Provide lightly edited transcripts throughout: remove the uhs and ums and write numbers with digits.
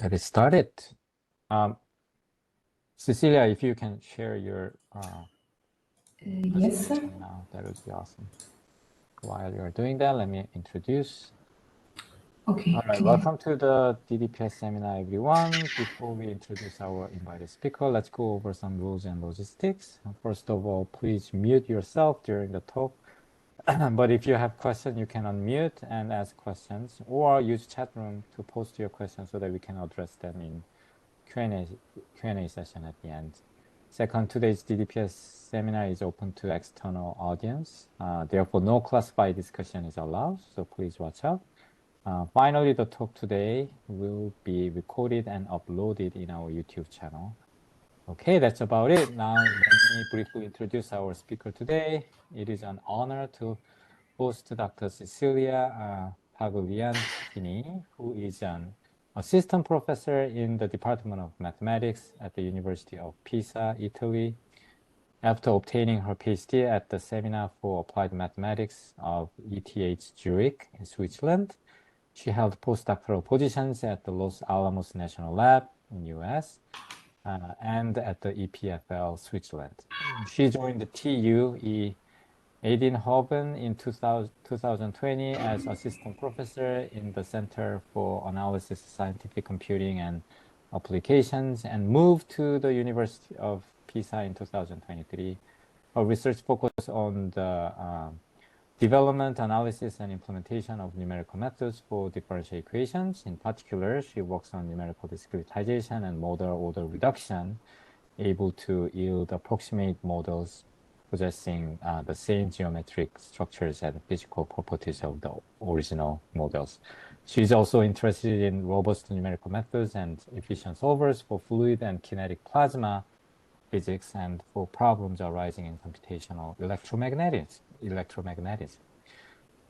Get it started. Cecilia, if you can share your yes, sir. now, that would be awesome. While you're doing that, let me introduce. Okay. All right, welcome to the DDPS seminar, everyone. Before we introduce our invited speaker, let's go over some rules and logistics. First of all, please mute yourself during the talk. But if you have questions, you can unmute and ask questions, or use chat room to post your questions so that we can address them in Q&A session at the end. Second, today's DDPS seminar is open to external audience. Therefore, no classified discussion is allowed, so please watch out. Finally, the talk today will be recorded and uploaded in our YouTube channel. Okay, that's about it. Now, let me briefly introduce our speaker today. It is an honor to host Dr. Cecilia Pagliantini, who is an assistant professor in the Department of Mathematics at the University of Pisa, Italy. After obtaining her PhD at the Seminar for Applied Mathematics of ETH Zurich in Switzerland, she held postdoctoral positions at the Los Alamos National Lab in US and at the EPFL Switzerland. She joined the TU Eindhoven in 2020 as assistant professor in the Center for Analysis of Scientific Computing and Applications and moved to the University of Pisa in 2023. Her research focused on the development, analysis, and implementation of numerical methods for differential equations. In particular, she works on numerical discretization and model order reduction, able to yield approximate models possessing the same geometric structures and physical properties of the original models. She's also interested in robust numerical methods and efficient solvers for fluid and kinetic plasma physics and for problems arising in computational electromagnetism.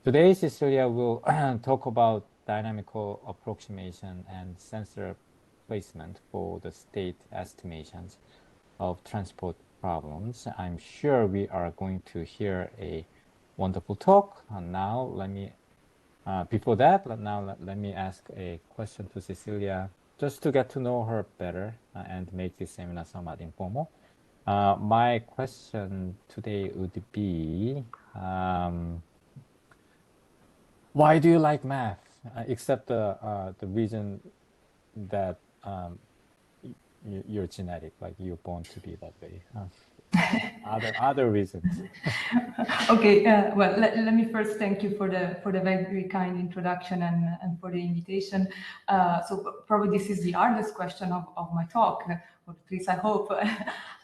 Today, Cecilia will talk about dynamical approximation and sensor placement for the state estimations of transport problems. I'm sure we are going to hear a wonderful talk. And now, before that, let me ask a question to Cecilia, just to get to know her better and make this seminar somewhat informal. My question today would be, why do you like math? Except the reason that you're genetic, like you're born to be that way. Other reasons. Okay. Well, let me first thank you for the very kind introduction and for the invitation. So probably this is the hardest question of my talk, or at least I hope.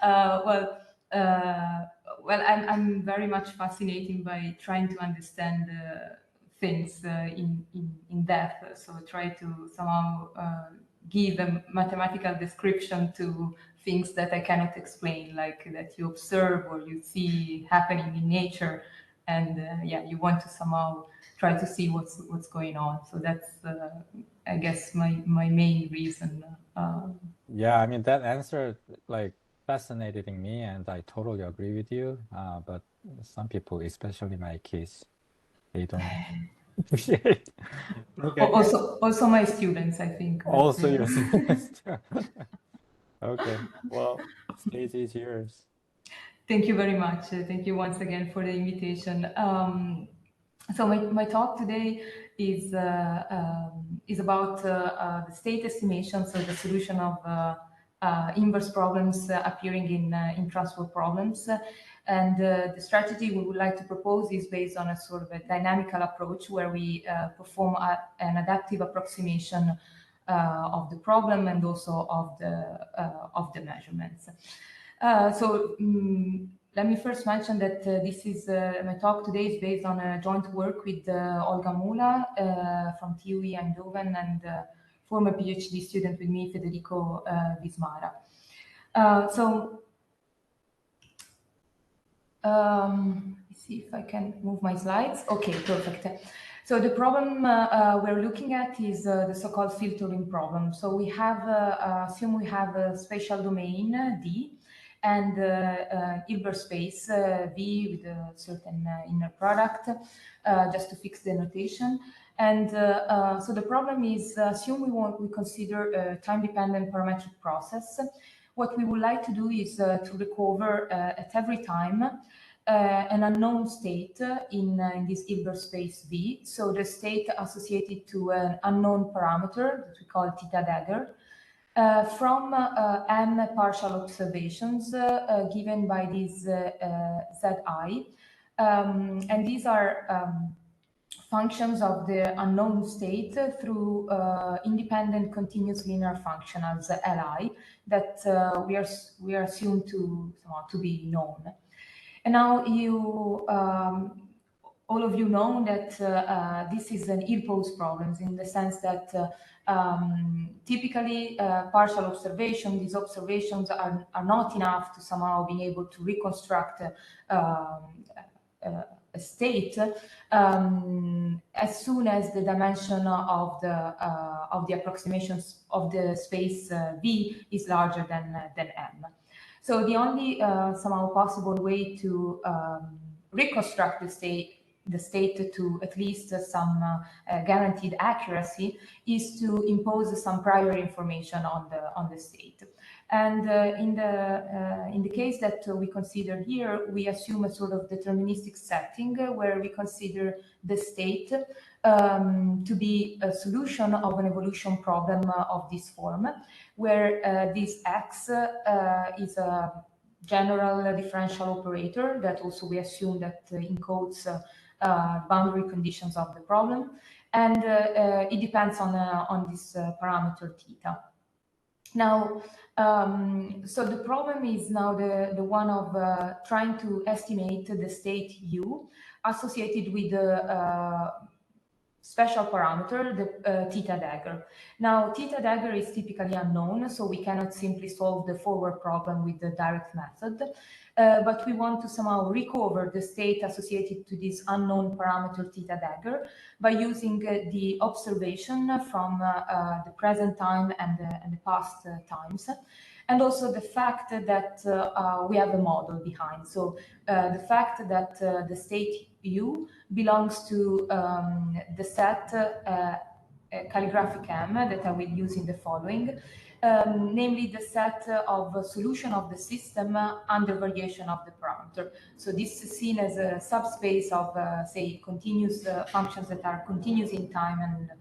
Well, I'm very much fascinated by trying to understand things in depth. So try to somehow give a mathematical description to things that I cannot explain, like that you observe or you see happening in nature, and yeah, you want to somehow try to see what's going on. So that's I guess my main reason. Yeah, I mean that answer like fascinated me, and I totally agree with you. But some people, especially my kids, they don't appreciate. Okay. Also my students, I think. Also your students. Okay, well, stage is yours. Thank you very much. Thank you once again for the invitation. So my talk today is about the state estimation, so the solution of inverse problems appearing in transport problems. And the strategy we would like to propose is based on a sort of a dynamical approach where we perform an adaptive approximation of the problem and also of the measurements. Let me first mention that this is my talk today is based on a joint work with Olga Mula from TU Eindhoven and former PhD student with me, Federico Vismara. Let's see if I can move my slides. Okay, perfect. So the problem we're looking at is the so-called filtering problem. So we have, assume we have a spatial domain D, and Hilbert space V with a certain inner product, just to fix the notation. And so the problem is, assume we consider a time-dependent parametric process. What we would like to do is to recover at every time an unknown state in this Hilbert space V. So the state associated to an unknown parameter that we call theta dagger from m partial observations given by this Zi. And these are functions of the unknown state through independent continuous linear functionals Li that we are assumed to be known. And now you all of you know that this is an ill-posed problem in the sense that typically partial observation, these observations are not enough to somehow be able to reconstruct a state as soon as the dimension of the approximations of the space V is larger than M. So the only somehow possible way to reconstruct the state to at least some guaranteed accuracy is to impose some prior information on the state. And in the case that we consider here, we assume a sort of deterministic setting where we consider the state to be a solution of an evolution problem of this form, where this X is a general differential operator that also we assume that encodes boundary conditions of the problem, and it depends on this parameter theta. Now, so the problem is now the one of trying to estimate the state U associated with the special parameter, the theta dagger. Now, theta dagger is typically unknown, so we cannot simply solve the forward problem with the direct method, but we want to somehow recover the state associated to this unknown parameter theta dagger by using the observation from the present time and the past times, and also the fact that we have a model behind. So the fact that the state U belongs to the set calligraphic M that I will use in the following, namely the set of solution of the system under variation of the parameter. So this is seen as a subspace of, say, continuous functions that are continuous in time and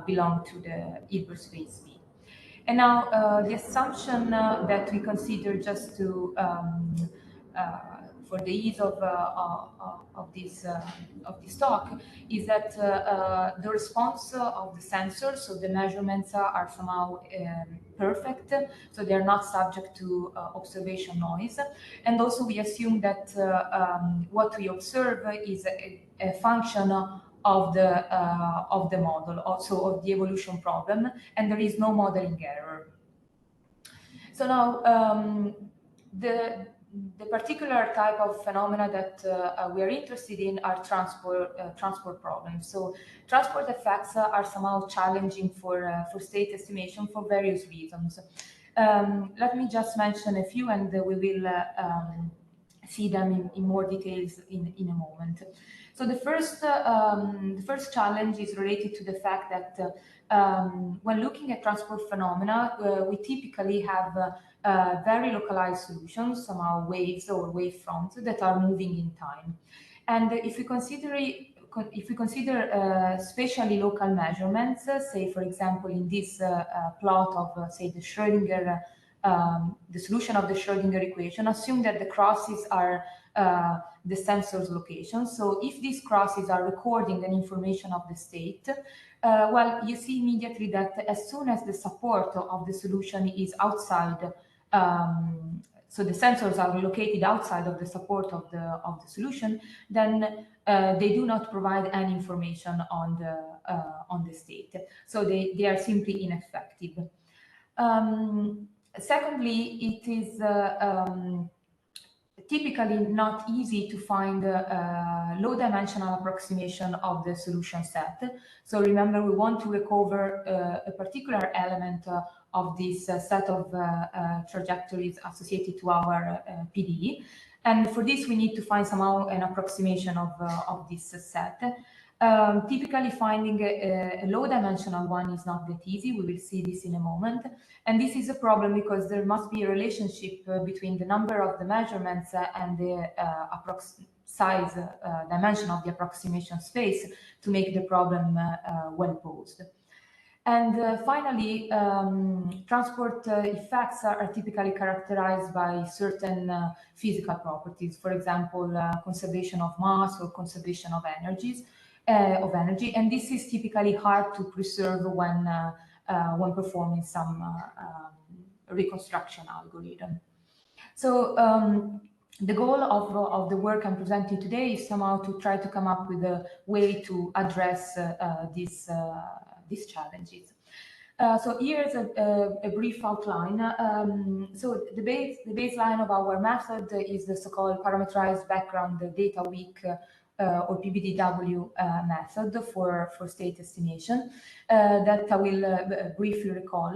belong to the Hilbert space V. And now the assumption that we consider just to for the ease of this talk is that the response of the sensors, so the measurements are somehow perfect, so they are not subject to observation noise. And also we assume that what we observe is a function of the model, also of the evolution problem, and there is no modeling error. So now the particular type of phenomena that we are interested in are transport problems. So transport effects are somehow challenging for state estimation for various reasons. Let me just mention a few, and we will see them in more details in a moment. So the first challenge is related to the fact that when looking at transport phenomena, we typically have very localized solutions, somehow waves or wavefronts that are moving in time. And if we consider spatially local measurements, say for example in this plot of say the Schrödinger, the solution of the Schrödinger equation, assume that the crosses are the sensor's location. So if these crosses are recording an information of the state, well, you see immediately that as soon as the support of the solution is outside, so the sensors are located outside of the support of the solution, then they do not provide any information on the state. So they are simply ineffective. Secondly, it is typically not easy to find a low-dimensional approximation of the solution set. So remember, we want to recover a particular element of this set of trajectories associated to our PDE. And for this, we need to find somehow an approximation of this set. Typically, finding a low-dimensional one is not that easy. We will see this in a moment. And this is a problem because there must be a relationship between the number of the measurements and the size dimension of the approximation space to make the problem well posed. And finally, transport effects are typically characterized by certain physical properties, for example, conservation of mass or conservation of energy. And this is typically hard to preserve when performing some reconstruction algorithm. So the goal of the work I'm presenting today is somehow to try to come up with a way to address these challenges. So here's a brief outline. So the baseline of our method is the so-called parameterized background data weak or PBDW method for state estimation that I will briefly recall.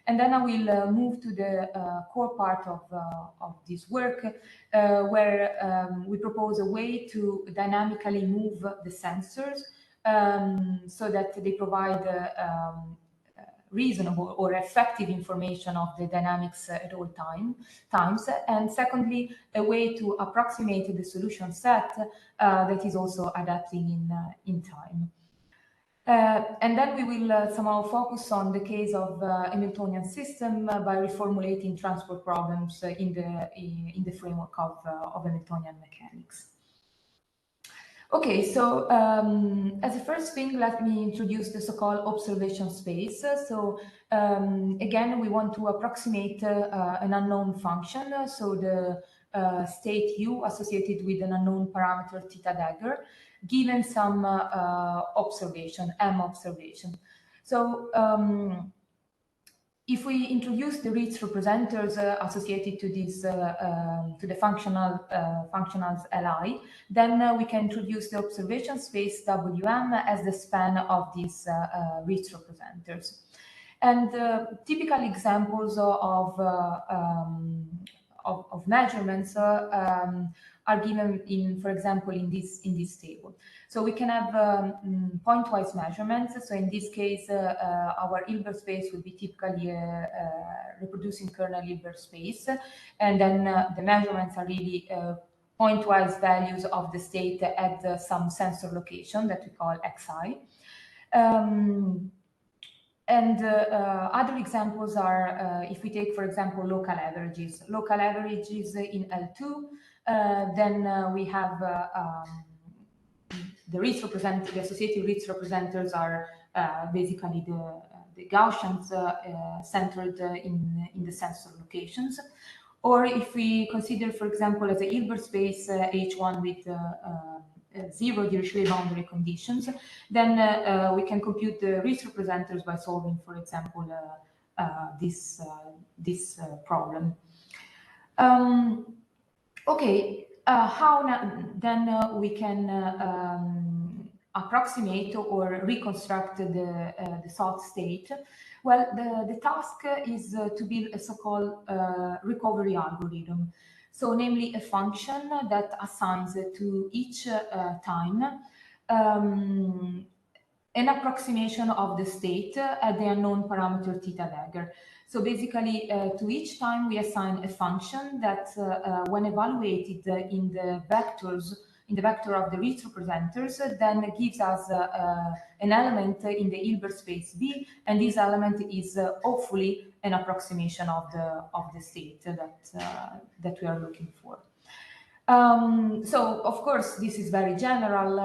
And then I will move to the core part of this work where we propose a way to dynamically move the sensors so that they provide reasonable or effective information of the dynamics at all times. And secondly, a way to approximate the solution set that is also adapting in time. And then we will somehow focus on the case of Hamiltonian system by reformulating transport problems in the framework of Hamiltonian mechanics. Okay, so as a first thing, let me introduce the so-called observation space. So again, we want to approximate an unknown function. So the state U associated with an unknown parameter theta dagger, given some observation, M observation. So if we introduce the Ritz representers associated to this to the functionals Li, then we can introduce the observation space Wm as the span of these Ritz representers. And typical examples of measurements are given in, for example, in this table. So we can have pointwise measurements. So in this case, our Hilbert space will be typically reproducing kernel Hilbert space, and then the measurements are really pointwise values of the state at some sensor location that we call xi. And other examples are, if we take, for example, local averages in L2, then we have the associated Ritz representers are basically the Gaussians centered in the sensor locations. Or if we consider, for example, as a Hilbert space H1 with zero Dirichlet boundary conditions, then we can compute the Ritz representers by solving, for example, this problem. Okay, how then we can approximate or reconstruct the sought state? Well, the task is to build a so-called recovery algorithm. So namely a function that assigns to each time an approximation of the state at the unknown parameter theta dagger. So basically, to each time we assign a function that, when evaluated in the vector of the Ritz representers, then gives us an element in the Hilbert space B, and this element is hopefully an approximation of the state that we are looking for. So of course this is very general.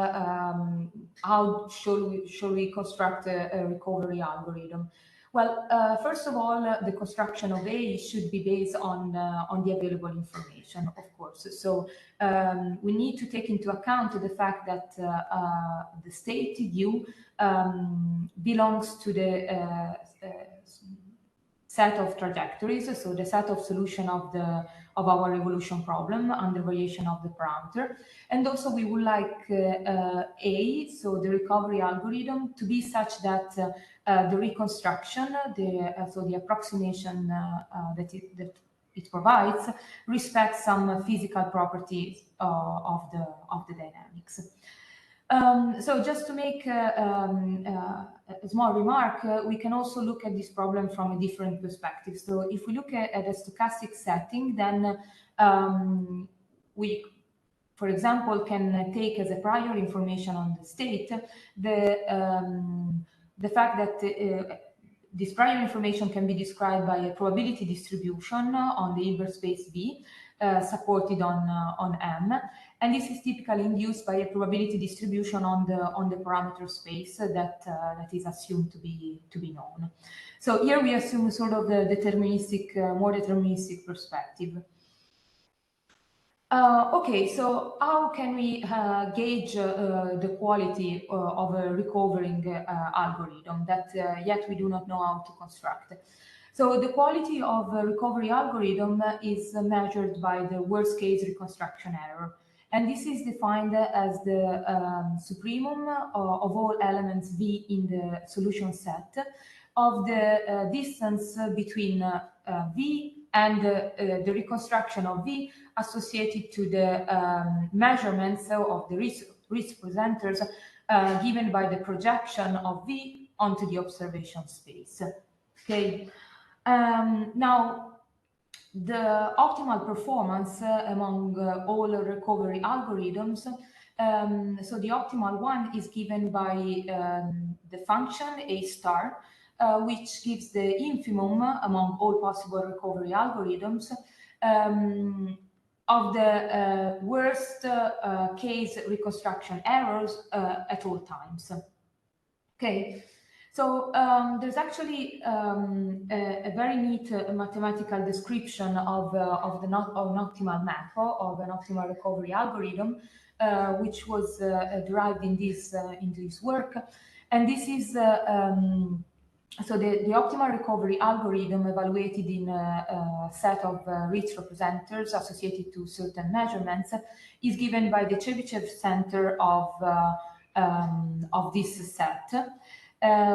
How shall we construct a recovery algorithm? Well, first of all, the construction of A should be based on the available information, of course. So we need to take into account the fact that the state U belongs to the set of trajectories, so the set of solution of our evolution problem under variation of the parameter. And also we would like A, so the recovery algorithm, to be such that the reconstruction, so the approximation that it provides, respects some physical properties of the dynamics. So just to make a small remark, we can also look at this problem from a different perspective. So if we look at a stochastic setting, then we, for example, can take as a prior information on the state the fact that this prior information can be described by a probability distribution on the Hilbert space V, supported on M, and this is typically induced by a probability distribution on the parameter space that is assumed to be known. So here we assume sort of the deterministic, more deterministic perspective. Okay, so how can we gauge the quality of a recovering algorithm that yet we do not know how to construct? So the quality of a recovery algorithm is measured by the worst case reconstruction error. And this is defined as the supremum of all elements V in the solution set of the distance between V and the reconstruction of V associated to the measurements of the risk presenters given by the projection of V onto the observation space. Okay. Now, the optimal performance among all recovery algorithms, so the optimal one is given by the function A star, which gives the infimum among all possible recovery algorithms of the worst case reconstruction errors at all times. Okay. So there's actually a very neat mathematical description of an optimal map of an optimal recovery algorithm, which was derived in this work, and this is so the optimal recovery algorithm evaluated in a set of risk representers associated to certain measurements is given by the Chebyshev center of this set.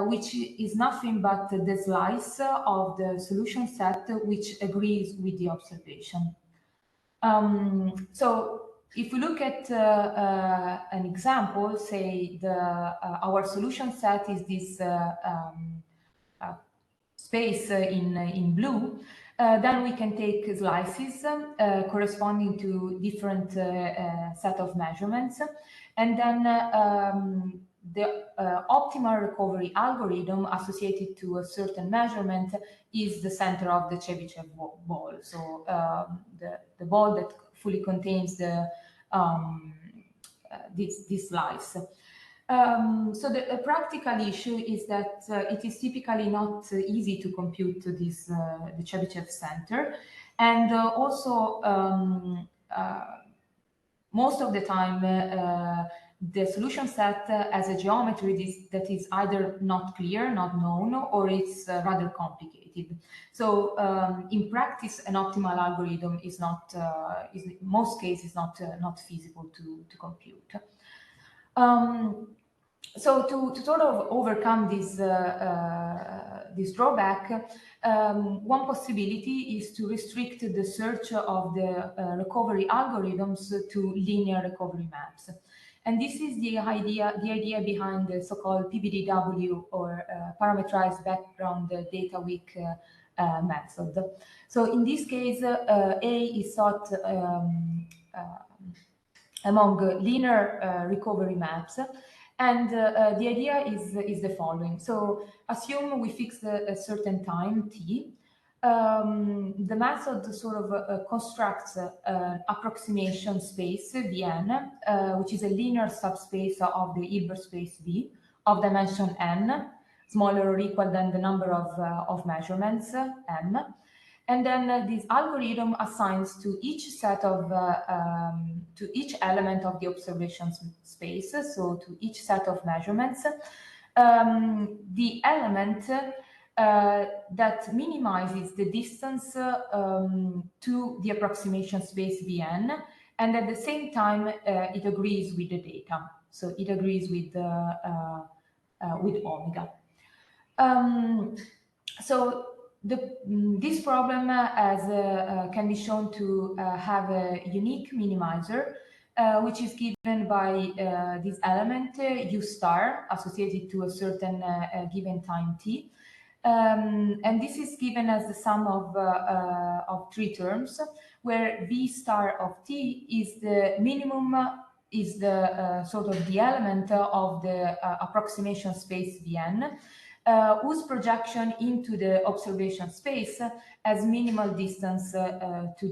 Which is nothing but the slice of the solution set which agrees with the observation. So if we look at an example, say our solution set is this space in blue, then we can take slices corresponding to different set of measurements, and then the optimal recovery algorithm associated to a certain measurement is the center of the Chebyshev ball. So the ball that fully contains the this slice. So the practical issue is that it is typically not easy to compute this the Chebyshev center, and also most of the time the solution set has a geometry that is either not clear, not known, or it's rather complicated. So in practice, an optimal algorithm is not, in most cases, not feasible to compute. So to sort of overcome this this drawback, one possibility is to restrict the search of the recovery algorithms to linear recovery maps. And this is the idea behind the so-called PBDW, or parameterized background data weak method. So in this case, A is sought among linear recovery maps. And the idea is the following. So assume we fix a certain time, t. The method sort of constructs an approximation space, Vn, which is a linear subspace of the Hilbert space V of dimension n, smaller or equal than the number of measurements, m. And then this algorithm assigns to each set of, to each element of the observation space, so to each set of measurements, the element that minimizes the distance to the approximation space Vn, and at the same time it agrees with the data. So it agrees with omega. So this problem can be shown to have a unique minimizer which is given by this element u star associated to a certain given time t. And this is given as the sum of three terms, where v star of t is the minimum, is the sort of the element of the approximation space Vn, whose projection into the observation space has minimal distance to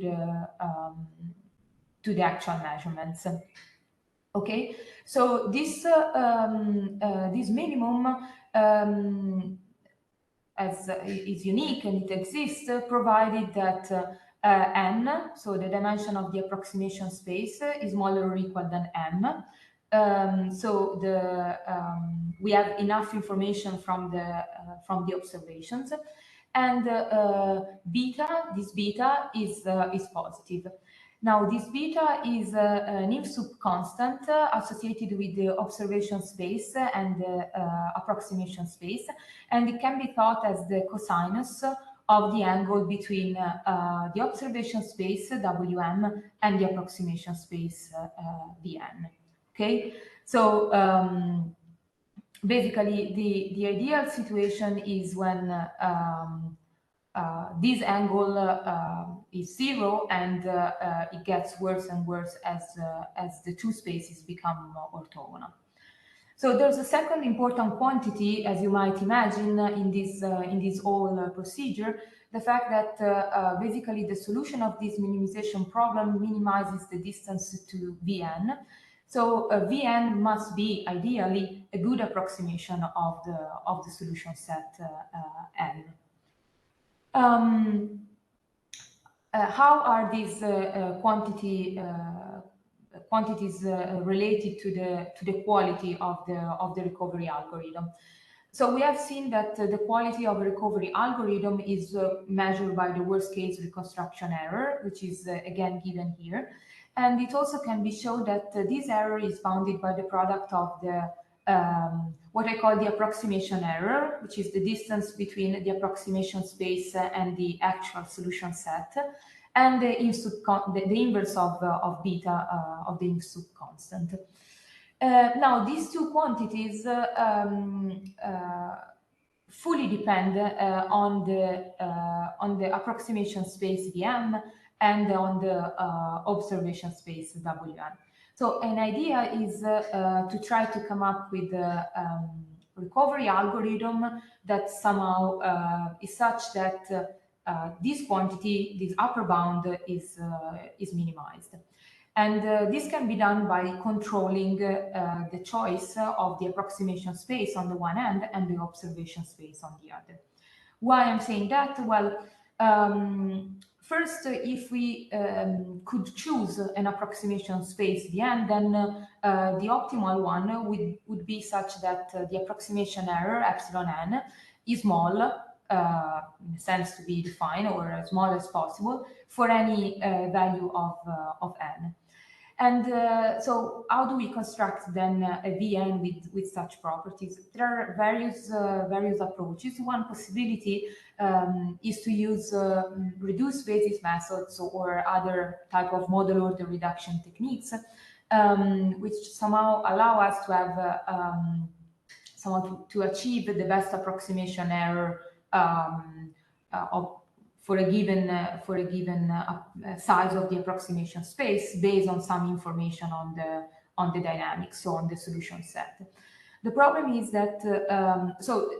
the actual measurements. Okay, so this this minimum is unique and it exists provided that n, so the dimension of the approximation space, is smaller or equal than m. So we have enough information from the observations, and this beta is positive. Now, this beta is an inf sub constant associated with the observation space and the approximation space, and it can be thought as the cosinus of the angle between the observation space Wm and the approximation space Vn. Okay, so basically the ideal situation is when this angle is zero, and it gets worse and worse as the two spaces become orthogonal. So there's a second important quantity, as you might imagine, in this whole procedure, the fact that basically the solution of this minimization problem minimizes the distance to Vn. So Vn must be ideally a good approximation of the solution set N. How are these quantities related to the quality of the recovery algorithm? So we have seen that the quality of a recovery algorithm is measured by the worst case reconstruction error, which is again given here, and it also can be shown that this error is bounded by the product of the what I call the approximation error, which is the distance between the approximation space and the actual solution set, and the inverse of beta of the inf sub constant. Now, these two quantities fully depend on the approximation space Vm and on the observation space Wm. So an idea is to try to come up with a recovery algorithm that somehow is such that this quantity, this upper bound, is minimized. And this can be done by controlling the choice of the approximation space on the one hand and the observation space on the other. Why I'm saying that? Well, first, if we could choose an approximation space Vn, then the optimal one would be such that the approximation error epsilon n is small, in a sense to be defined, or as small as possible for any value of n. And so how do we construct then a Vn with such properties? There are various approaches. One possibility is to use reduced basis methods or other type of model order reduction techniques, which somehow allow us to have to achieve the best approximation error for a given size of the approximation space based on some information on the dynamics, so on the solution set. The problem is that so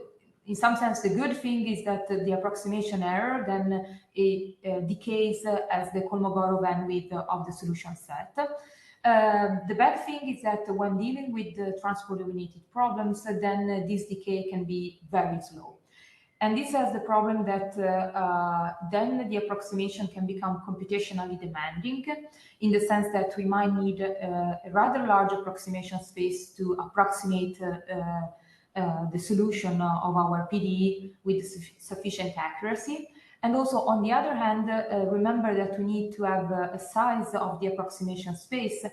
in some sense the good thing is that the approximation error then decays as the Kolmogorov bandwidth of the solution set. The bad thing is that when dealing with the transport dominated problems, then this decay can be very slow. And this has the problem that then the approximation can become computationally demanding, in the sense that we might need a rather large approximation space to approximate the solution of our PDE with sufficient accuracy. And also, on the other hand, remember that we need to have a size of the approximation space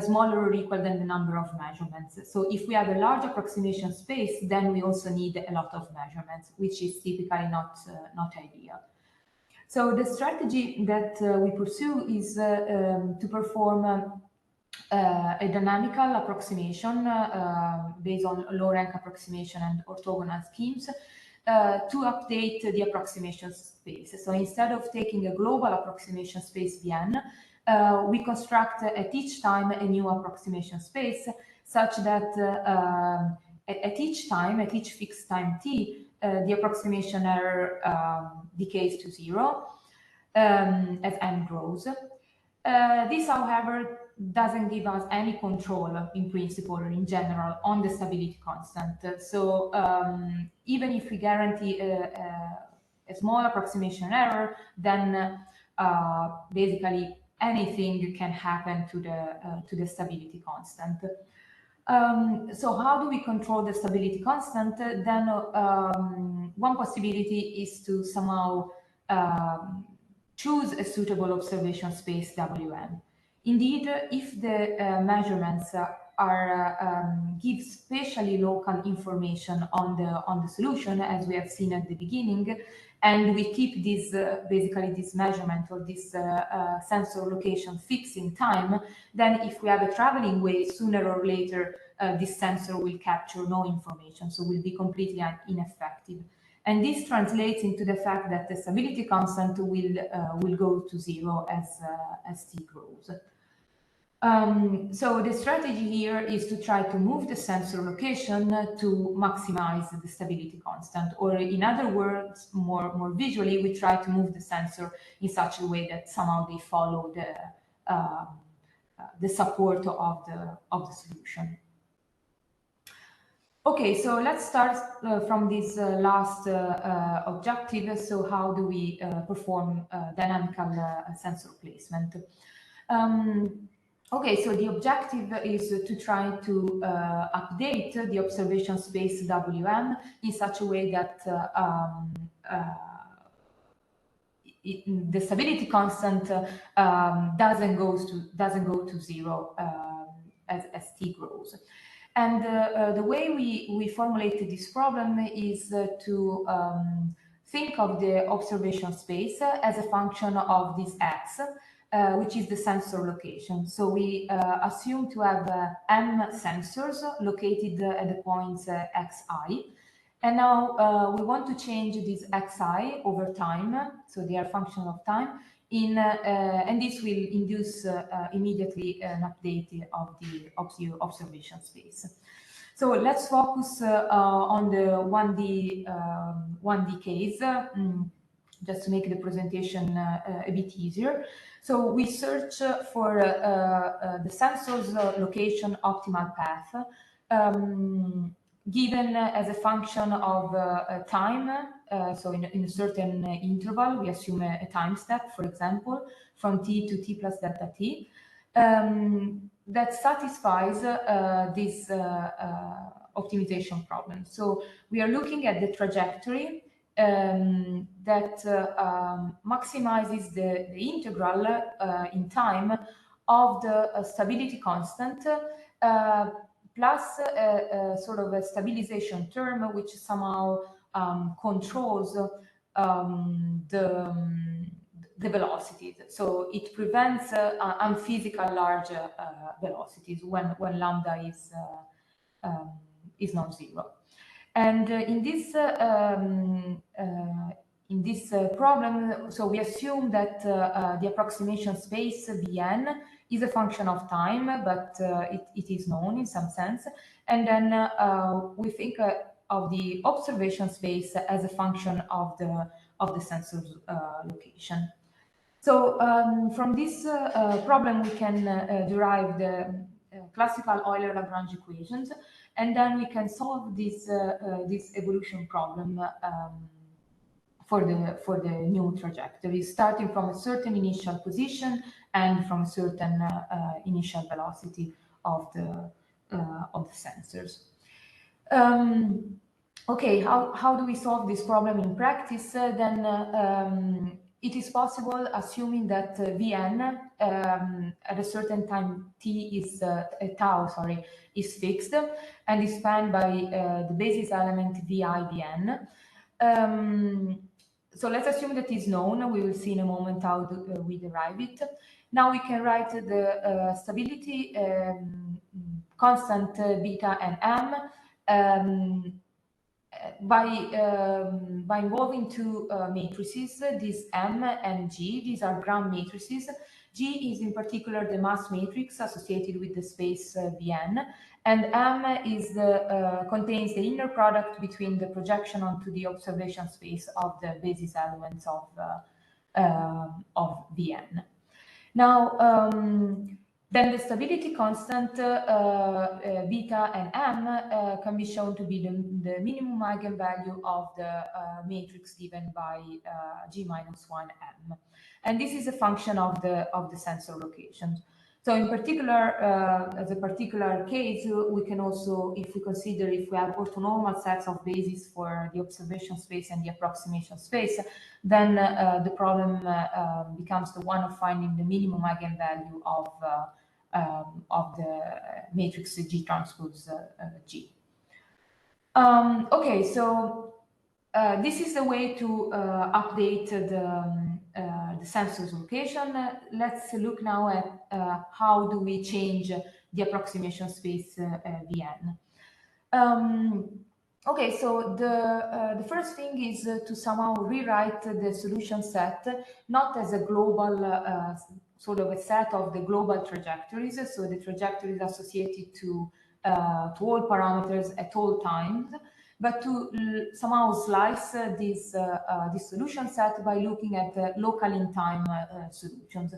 smaller or equal than the number of measurements. So if we have a large approximation space, then we also need a lot of measurements, which is typically not ideal. So the strategy that we pursue is to perform a dynamical approximation based on low-rank approximation and orthogonal schemes to update the approximation space. So instead of taking a global approximation space Vn, we construct at each time a new approximation space such that at each fixed time t, the approximation error decays to 0 as n grows. This, however, doesn't give us any control in principle or in general on the stability constant. So even if we guarantee a small approximation error, then basically anything can happen to the stability constant. So how do we control the stability constant? Then one possibility is to somehow choose a suitable observation space Wn. Indeed, if the measurements give spatially local information on the solution, as we have seen at the beginning, and we keep this basically this measurement or this sensor location fixed in time, then if we have a traveling wave, sooner or later this sensor will capture no information, so will be completely ineffective. And this translates into the fact that the stability constant will go to 0 as t grows. So the strategy here is to try to move the sensor location to maximize the stability constant, or in other words, more visually, we try to move the sensor in such a way that somehow they follow the support of the solution. Okay, so let's start from this last objective. So how do we perform dynamical sensor placement? Okay, so the objective is to try to update the observation space Wm in such a way that the stability constant doesn't go to 0 as t grows. And the way we formulated this problem is to think of the observation space as a function of this x, which is the sensor location. So we assume to have m sensors located at the points xi. And now we want to change this xi over time, so they are function of time, and this will induce immediately an update of the observation space. So let's focus on the 1D case, just to make the presentation a bit easier. So we search for the sensor's location optimal path, given as a function of time. So in a certain interval, we assume a time step, for example, from t to t plus delta t, that satisfies this optimization problem. So we are looking at the trajectory that maximizes the integral in time of the stability constant plus sort of a stabilization term which somehow controls the velocities. So it prevents unphysical large velocities when lambda is non-zero. And in this problem, so we assume that the approximation space Vn is a function of time, but it is known in some sense. And then we think of the observation space as a function of the sensor's location. So from this problem, we can derive the classical Euler-Lagrange equations, and then we can solve this evolution problem for the new trajectory, starting from a certain initial position and from a certain initial velocity of the sensors. Okay, how do we solve this problem in practice? Then it is possible, assuming that Vn at a certain time t is tau, sorry, is fixed and is spanned by the basis element Vi Vn. so let's assume that is known. We will see in a moment how we derive it. Now we can write the stability constant beta and m by involving two matrices, these M and G. These are ground matrices. G is in particular the mass matrix associated with the space Vn, and M is contains the inner product between the projection onto the observation space of the basis elements of Vn. Now, then the stability constant beta and m can be shown to be the minimum eigenvalue of the matrix given by G minus 1 m, and this is a function of the sensor location. So in particular, as a particular case, we can also, if we consider if we have orthonormal sets of bases for the observation space and the approximation space, then the problem becomes the one of finding the minimum eigenvalue of the matrix G transpose G. Okay, so this is the way to update the sensor's location. Let's look now at how do we change the approximation space Vn. Okay, so the first thing is to somehow rewrite the solution set, not as a global sort of a set of the global trajectories, so the trajectories associated to all parameters at all times, but to somehow slice this solution set by looking at the local in time solutions.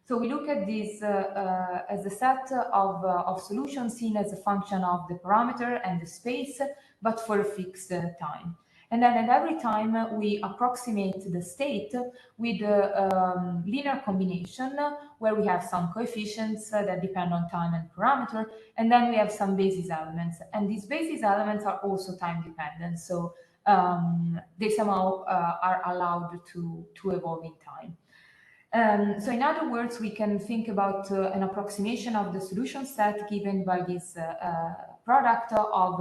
So we look at this as a set of solutions seen as a function of the parameter and the space, but for a fixed time. And then at every time we approximate the state with a linear combination where we have some coefficients that depend on time and parameter, and then we have some basis elements. And these basis elements are also time dependent, so they somehow are allowed to evolve in time. So in other words, we can think about an approximation of the solution set given by this product of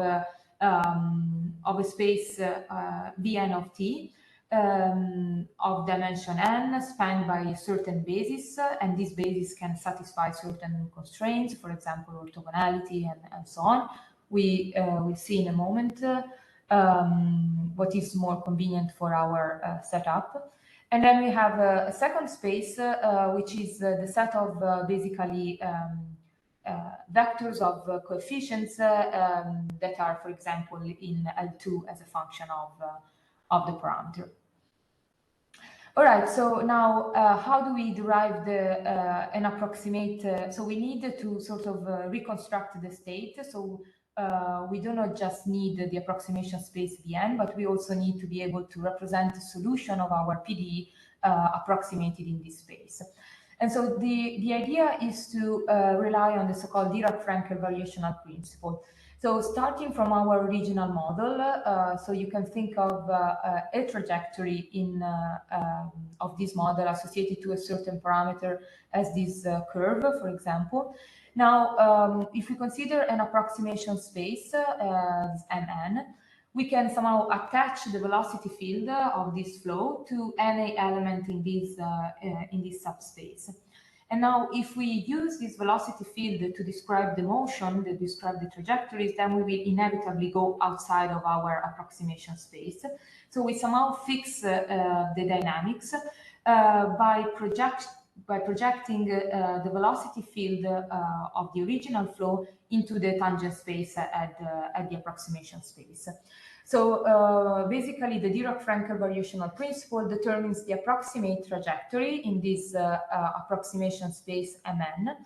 a space Vn of t of dimension n spanned by a certain basis, and this basis can satisfy certain constraints, for example, orthogonality and so on. We will see in a moment what is more convenient for our setup. And then we have a second space, which is the set of basically vectors of coefficients that are, for example, in L2 as a function of the parameter. All right, so now how do we derive an approximate? So we need to sort of reconstruct the state. So we do not just need the approximation space Vn, but we also need to be able to represent the solution of our PDE approximated in this space. And so the idea is to rely on the so-called Dirac-Frankel variational principle. So starting from our original model, so you can think of a trajectory of this model associated to a certain parameter as this curve, for example. Now, if we consider an approximation space, Mn, we can somehow attach the velocity field of this flow to any element in this subspace. And now, if we use this velocity field to describe the motion, to describe the trajectories, then we will inevitably go outside of our approximation space. So we somehow fix the dynamics by projecting the velocity field of the original flow into the tangent space at the approximation space. So basically, the Dirac-Frankel variational principle determines the approximate trajectory in this approximation space Mn,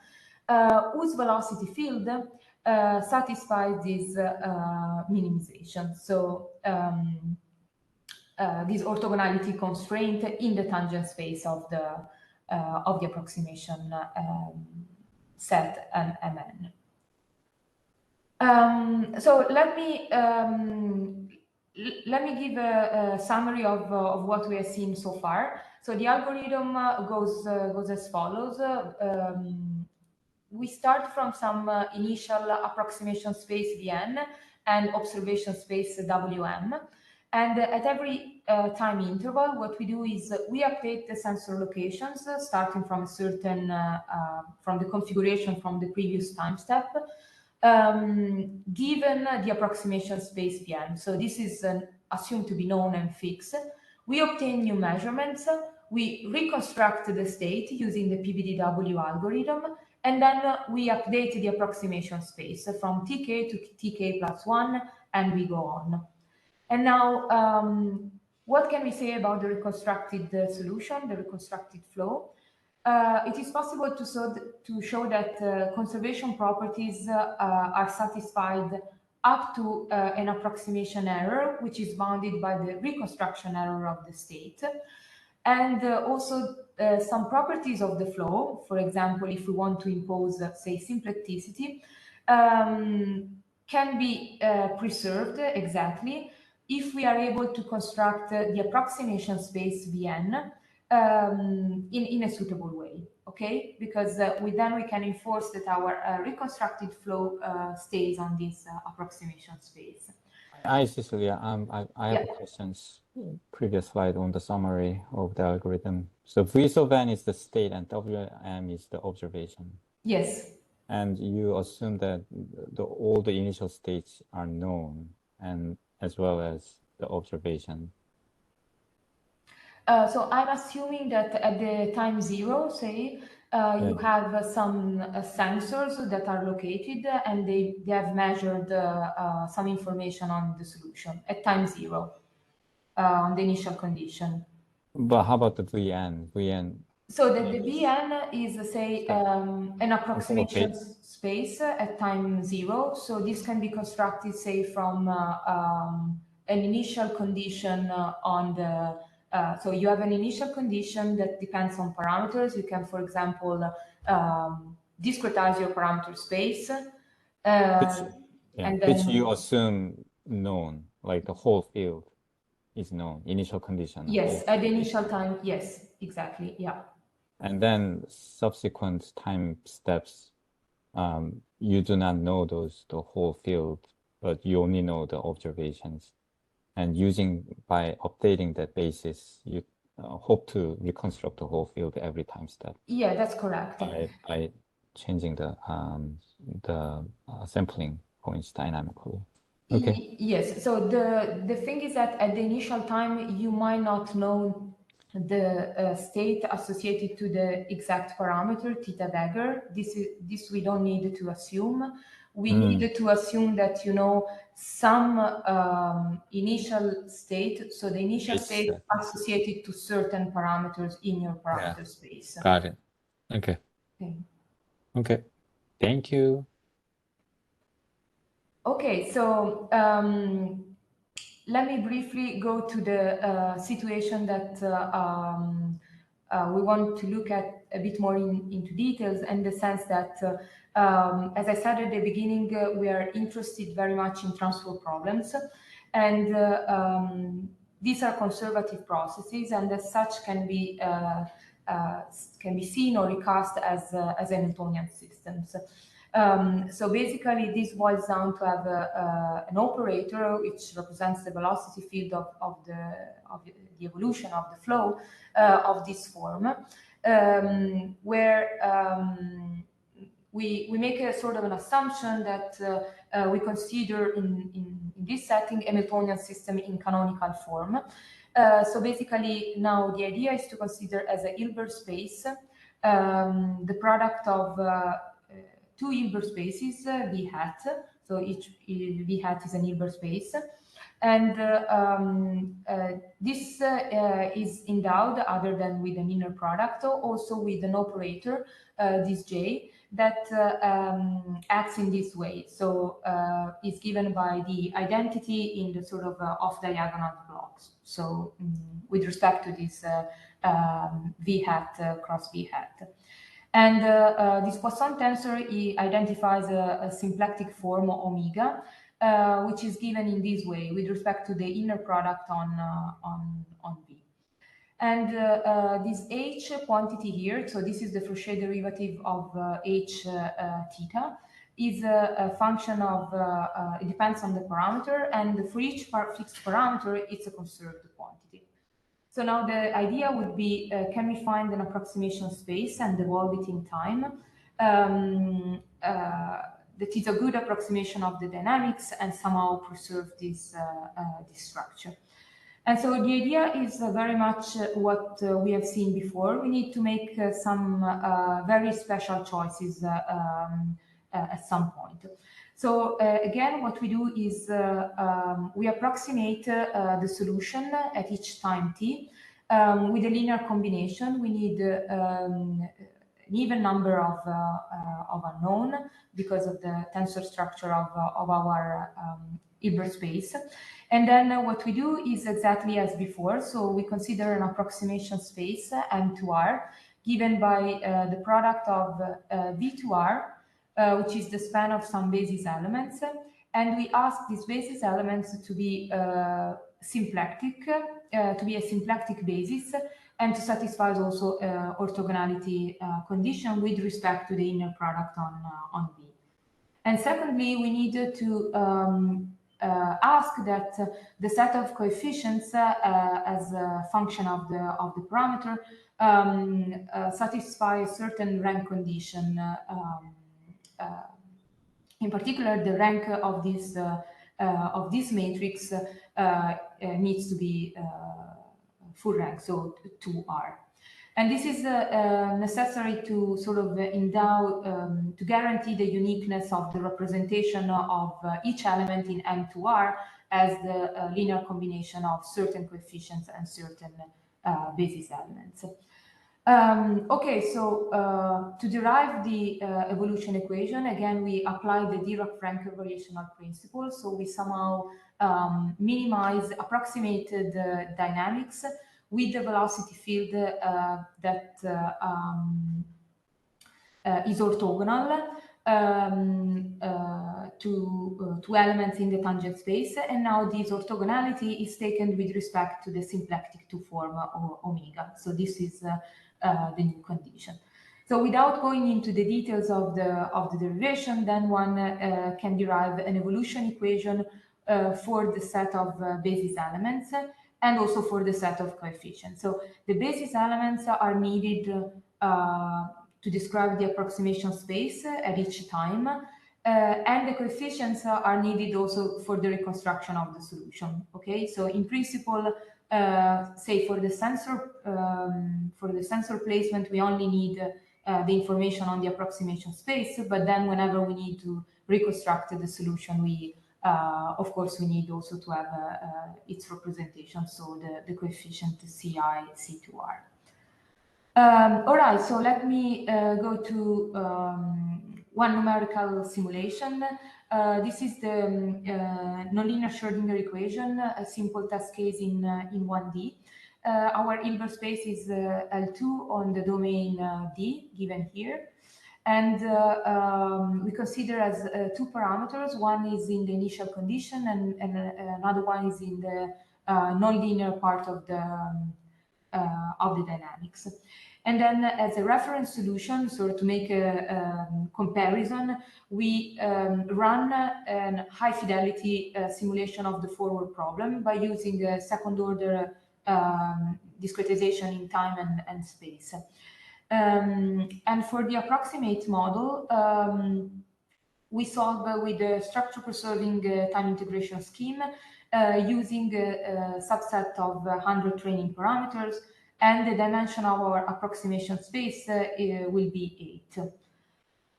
whose velocity field satisfies this minimization. So this orthogonality constraint in the tangent space of the approximation set Mn. So let me give a summary of what we have seen so far. So the algorithm goes as follows. We start from some initial approximation space Vn and observation space Wm. And at every time interval, what we do is we update the sensor locations starting from a certain, from the configuration from the previous time step, given the approximation space Vn. So this is assumed to be known and fixed. We obtain new measurements, we reconstruct the state using the PBDW algorithm, and then we update the approximation space from tk to tk plus 1, and we go on. And now, what can we say about the reconstructed solution, the reconstructed flow? It is possible to show that conservation properties are satisfied up to an approximation error, which is bounded by the reconstruction error of the state. And also some properties of the flow, for example, if we want to impose, say, symplecticity, can be preserved exactly if we are able to construct the approximation space Vn in a suitable way, okay? Because then we can enforce that our reconstructed flow stays on this approximation space. Hi, Cecilia. I have Yeah. questions. Previous slide on the summary of the algorithm. So V sub n is the state and Wm is the observation. Yes. And you assume that all the initial states are known, and as well as the observation. So I'm assuming that at the time 0, say, you have some sensors that are located and they have measured some information on the solution at time 0 on the initial condition. But how about the Vn? So the Vn is, say, an approximation space at time 0. So this can be constructed, say, from an initial condition on the so you have an initial condition that depends on parameters. You can, for example, discretize your parameter space. And then, which you assume known, like the whole field is known, initial condition. Yes, at the initial time, yes, exactly, yeah. And then subsequent time steps, you do not know the whole field, but you only know the observations. And by updating that basis, you hope to reconstruct the whole field every time step. Yeah, that's correct. By changing the sampling points dynamically. Okay. Yes. So the thing is that at the initial time, you might not know the state associated to the exact parameter theta dagger. This we don't need to assume. We need to assume that you know some initial state. So the initial state associated to certain parameters in your parameter space. Got it. Okay. Okay. Thank you. Okay, so let me briefly go to the situation that we want to look at a bit more into details, in the sense that, as I said at the beginning, we are interested very much in transfer problems, and these are conservative processes, and as such can be seen or recast as Hamiltonian systems. So basically, this boils down to have an operator which represents the velocity field of the evolution of the flow of this form, where we make a sort of an assumption that we consider in this setting a Hamiltonian system in canonical form. So basically, now the idea is to consider as a Hilbert space the product of two Hilbert spaces, V hat. So each V hat is an Hilbert space. And this is endowed, other than with an inner product, also with an operator, this J, that acts in this way. So is given by the identity in the sort of off-diagonal blocks. So with respect to this V hat cross V hat. And this Poisson tensor identifies a symplectic form omega, which is given in this way with respect to the inner product on V. And this H quantity here, so this is the Fauché derivative of H theta, is a function of, it depends on the parameter, and for each fixed parameter, it's a conserved quantity. So now the idea would be, can we find an approximation space and evolve it in time? That is a good approximation of the dynamics and somehow preserve this structure. And so the idea is very much what we have seen before. We need to make some very special choices at some point. So again, what we do is we approximate the solution at each time t with a linear combination. We need an even number of unknown because of the tensor structure of our Hilbert space. And then what we do is exactly as before. So we consider an approximation space M2R given by the product of V to R, which is the span of some basis elements. And we ask these basis elements to be symplectic, to be a symplectic basis, and to satisfy also orthogonality condition with respect to the inner product on V. And secondly, we need to ask that the set of coefficients as a function of the parameter satisfy a certain rank condition. In particular, the rank of this matrix needs to be full rank, so 2R. And this is necessary to sort of endow, to guarantee the uniqueness of the representation of each element in M2R as the linear combination of certain coefficients and certain basis elements. Okay, so to derive the evolution equation, again, we apply the Dirac-Frankel variational principle. So we somehow approximate the dynamics with the velocity field that is orthogonal to elements in the tangent space. And now this orthogonality is taken with respect to the symplectic 2 form omega. So this is the new condition. So without going into the details of the derivation, then one can derive an evolution equation for the set of basis elements and also for the set of coefficients. So the basis elements are needed to describe the approximation space at each time, and the coefficients are needed also for the reconstruction of the solution. Okay, so in principle, say for the sensor placement, we only need the information on the approximation space, but then whenever we need to reconstruct the solution, we of course, we need also to have its representation, so the coefficient Ci, C2R. All right, so let me go to one numerical simulation. This is the nonlinear Schrödinger equation, a simple test case in 1D. Our Hilbert space is L2 on the domain D, given here. And we consider as two parameters. One is in the initial condition, and another one is in the nonlinear part of the dynamics. And then as a reference solution, so to make a comparison, we run a high fidelity simulation of the forward problem by using a second order discretization in time and space. And for the approximate model, we solve with the structure preserving time integration scheme using a subset of 100 training parameters, and the dimension of our approximation space will be 8.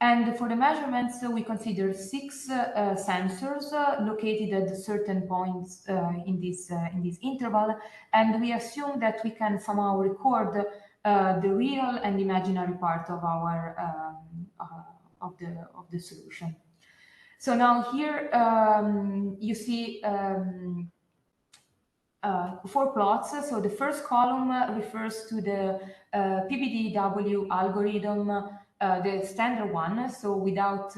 And for the measurements, we consider 6 sensors located at certain points in this interval, and we assume that we can somehow record the real and imaginary part of our of the solution. So now here you see 4 plots. So the first column refers to the PBDW algorithm, the standard one, so without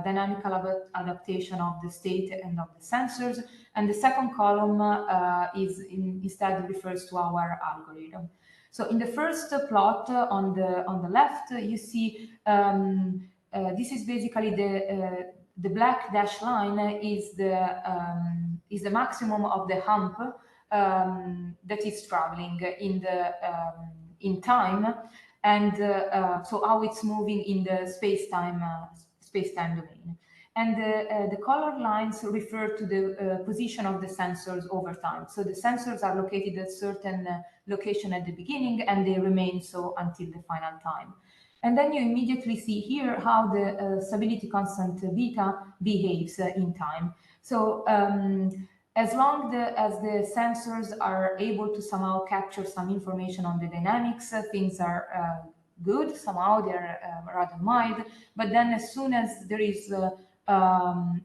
dynamical adaptation of the state and of the sensors. And the second column instead refers to our algorithm. So in the first plot on the left, you see this is basically the black dash line is the maximum of the hump that is traveling in time, and so how it's moving in the space-time domain. And the colored lines refer to the position of the sensors over time. So the sensors are located at a certain location at the beginning, and they remain so until the final time. And then you immediately see here how the stability constant beta behaves in time. So as long as the sensors are able to somehow capture some information on the dynamics, things are good. Somehow they're rather mild. But then as soon as there is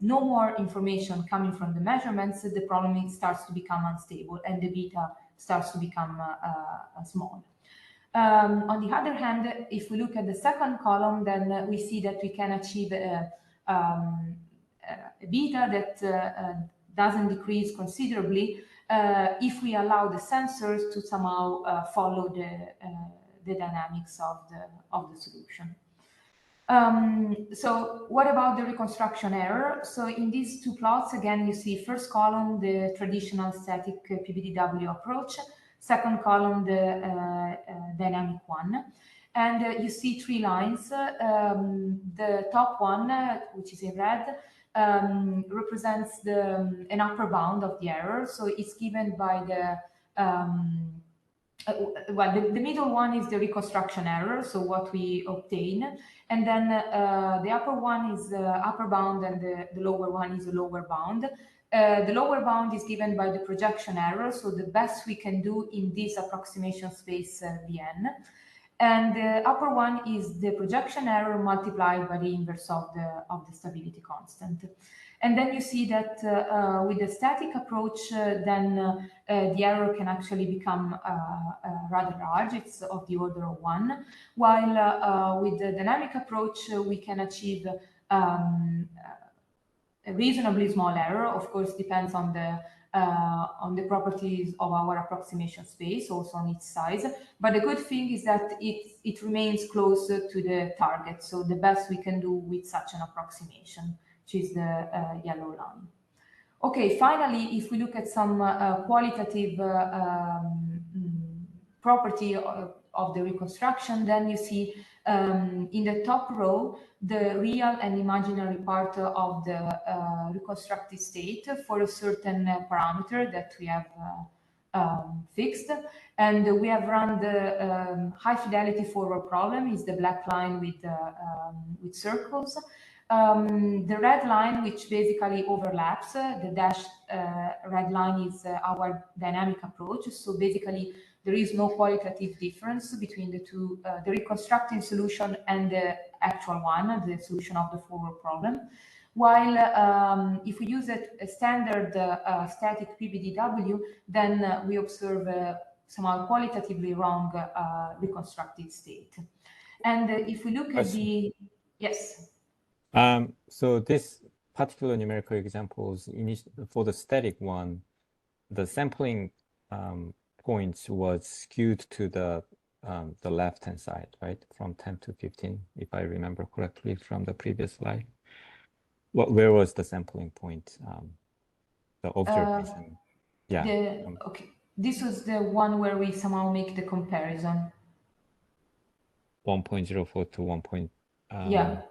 no more information coming from the measurements, the problem starts to become unstable and the beta starts to become small. On the other hand, if we look at the second column, then we see that we can achieve a beta that doesn't decrease considerably if we allow the sensors to somehow follow the dynamics of the solution. So what about the reconstruction error? So in these two plots, again, you see first column, the traditional static PBDW approach, second column, the dynamic one. And you see three lines. The top one, which is in red, represents an upper bound of the error. So it's given by the well, the middle one is the reconstruction error, so what we obtain, and then the upper one is the upper bound, and the lower one is the lower bound. The lower bound is given by the projection error, so the best we can do in this approximation space Vn, and the upper one is the projection error multiplied by the inverse of the stability constant. And then you see that with the static approach, then the error can actually become rather large. It's of the order of 1, while with the dynamic approach, we can achieve a reasonably small error. Of course, depends on the properties of our approximation space, also on its size. But the good thing is that it remains closer to the target. So the best we can do with such an approximation, which is the yellow line. Okay, finally, if we look at some qualitative property of the reconstruction, then you see in the top row the real and imaginary part of the reconstructed state for a certain parameter that we have fixed, and we have run the high fidelity forward problem is the black line with circles. The red line, which basically overlaps, the dashed red line is our dynamic approach. So basically, there is no qualitative difference between the two, the reconstructing solution and the actual one, the solution of the forward problem. While if we use a standard static PBDW, then we observe somehow qualitatively wrong reconstructed state. And if we look at the, yes. So this particular numerical examples for the static one, the sampling points was skewed to the left-hand side, right? From 10 to 15, if I remember correctly from the previous slide. Where was the sampling point? The observation. Okay, this was the one where we somehow make the comparison. 1.04 to 1. Yeah.